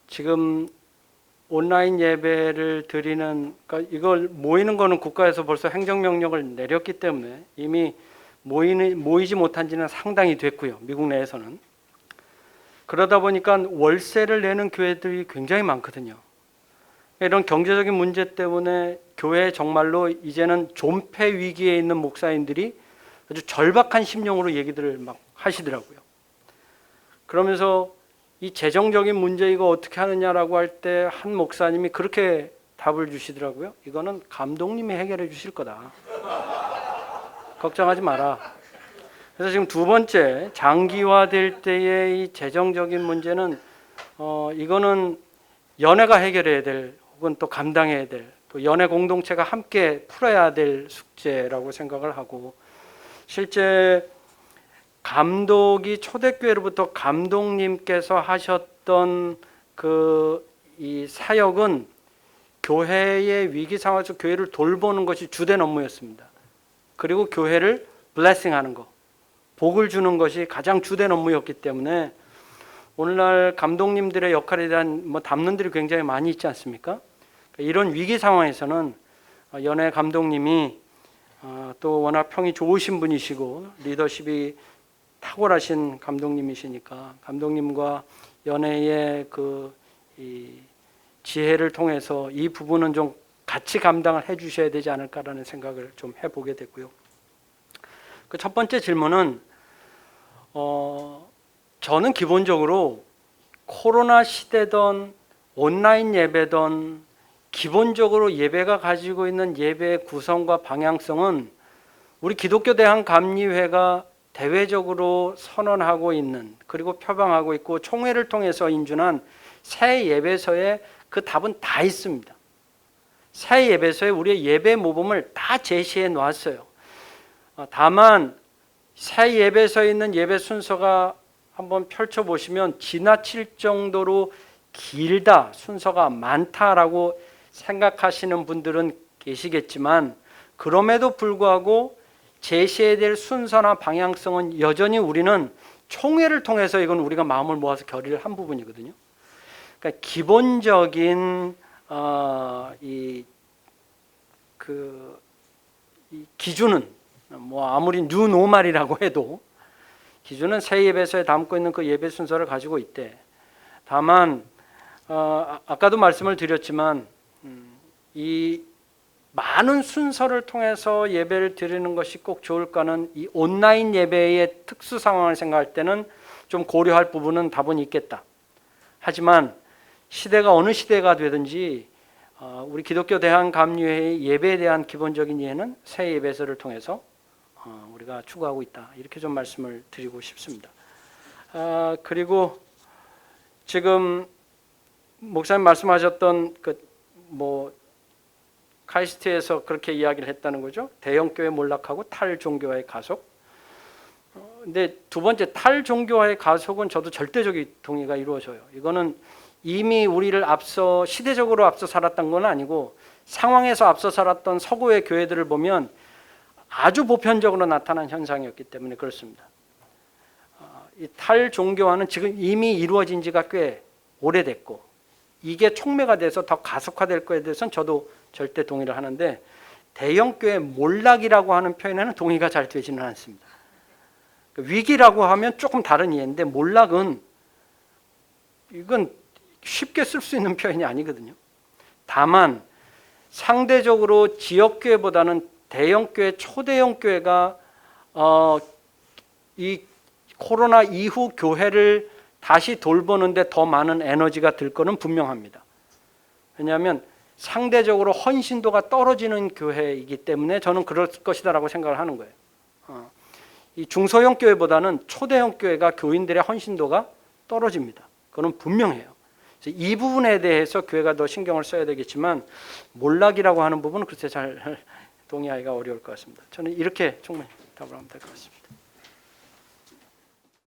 지금 온라인 예배를 드리는, 그러니까 이걸 모이는 거는 국가에서 벌써 행정명령을 내렸기 때문에 이미 모이지 못한 지는 상당히 됐고요. 미국 내에서는. 그러다 보니까 월세를 내는 교회들이 굉장히 많거든요. 이런 경제적인 문제 때문에 교회에 정말로 이제는 존폐 위기에 있는 목사님들이 아주 절박한 심령으로 얘기들을 막 하시더라고요. 그러면서 이 재정적인 문제 이거 어떻게 하느냐라고 할 때 한 목사님이 그렇게 답을 주시더라고요. 이거는 감독님이 해결해 주실 거다. 걱정하지 마라. 그래서 지금 두 번째, 장기화될 때의 이 재정적인 문제는 이거는 연회가 해결해야 될, 혹은 또 감당해야 될, 또 연회 공동체가 함께 풀어야 될 숙제라고 생각을 하고, 실제 감독이 초대교회로부터 감독님께서 하셨던 이 사역은 교회의 위기 상황에서 교회를 돌보는 것이 주된 업무였습니다. 그리고 교회를 블레싱하는 것, 복을 주는 것이 가장 주된 업무였기 때문에 오늘날 감독님들의 역할에 대한 담론들이 굉장히 많이 있지 않습니까? 이런 위기 상황에서는 연회 감독님이 또 워낙 평이 좋으신 분이시고 리더십이 탁월하신 감독님이시니까 감독님과 연회의 이 지혜를 통해서 이 부분은 좀 같이 감당을 해 주셔야 되지 않을까라는 생각을 좀 해보게 됐고요. 그 첫 번째 질문은 저는 기본적으로 코로나 시대든 온라인 예배든 기본적으로 예배가 가지고 있는 예배의 구성과 방향성은 우리 기독교 대한감리회가 대외적으로 선언하고 있는, 그리고 표방하고 있고 총회를 통해서 인준한 새 예배서에 그 답은 다 있습니다. 새 예배서에 우리의 예배 모범을 다 제시해 놓았어요. 다만 새 예배서에 있는 예배 순서가 한번 펼쳐보시면 지나칠 정도로 길다, 순서가 많다라고 생각하시는 분들은 계시겠지만 그럼에도 불구하고 제시해야 될 순서나 방향성은 여전히 우리는 총회를 통해서 이건 우리가 마음을 모아서 결의를 한 부분이거든요. 그러니까 기본적인 이 기준은 아무리 뉴노멀이라고 해도 기준은 새 예배서에 담고 있는 그 예배 순서를 가지고 있대. 다만 아까도 말씀을 드렸지만 이 많은 순서를 통해서 예배를 드리는 것이 꼭 좋을까는 이 온라인 예배의 특수 상황을 생각할 때는 좀 고려할 부분은 다분히 있겠다. 하지만 시대가 어느 시대가 되든지 우리 기독교 대한감리회의 예배에 대한 기본적인 이해는 새 예배서를 통해서 우리가 추구하고 있다. 이렇게 좀 말씀을 드리고 싶습니다. 그리고 지금 목사님 말씀하셨던 카이스트에서 그렇게 이야기를 했다는 거죠. 대형교회 몰락하고 탈종교화의 가속. 근데 두 번째 탈종교화의 가속은 저도 절대적인 동의가 이루어져요. 이거는 이미 우리를 시대적으로 앞서 살았던 건 아니고 상황에서 앞서 살았던 서구의 교회들을 보면 아주 보편적으로 나타난 현상이었기 때문에 그렇습니다. 이 탈종교화는 지금 이미 이루어진 지가 꽤 오래됐고 이게 촉매가 돼서 더 가속화될 거에 대해서는 저도 절대 동의를 하는데 대형교회 몰락이라고 하는 표현에는 동의가 잘 되지는 않습니다. 위기라고 하면 조금 다른 이해인데 몰락은 이건 쉽게 쓸 수 있는 표현이 아니거든요. 다만 상대적으로 지역교회보다는 대형교회, 초대형교회가 이 코로나 이후 교회를 다시 돌보는데 더 많은 에너지가 들 거는 분명합니다. 왜냐하면 상대적으로 헌신도가 떨어지는 교회이기 때문에 저는 그럴 것이다라고 생각을 하는 거예요. 이 중소형 교회보다는 초대형 교회가 교인들의 헌신도가 떨어집니다. 그건 분명해요. 그래서 이 부분에 대해서 교회가 더 신경을 써야 되겠지만 몰락이라고 하는 부분은 글쎄 잘 동의하기가 어려울 것 같습니다. 저는 이렇게 충분히 답을 하면 될 것 같습니다.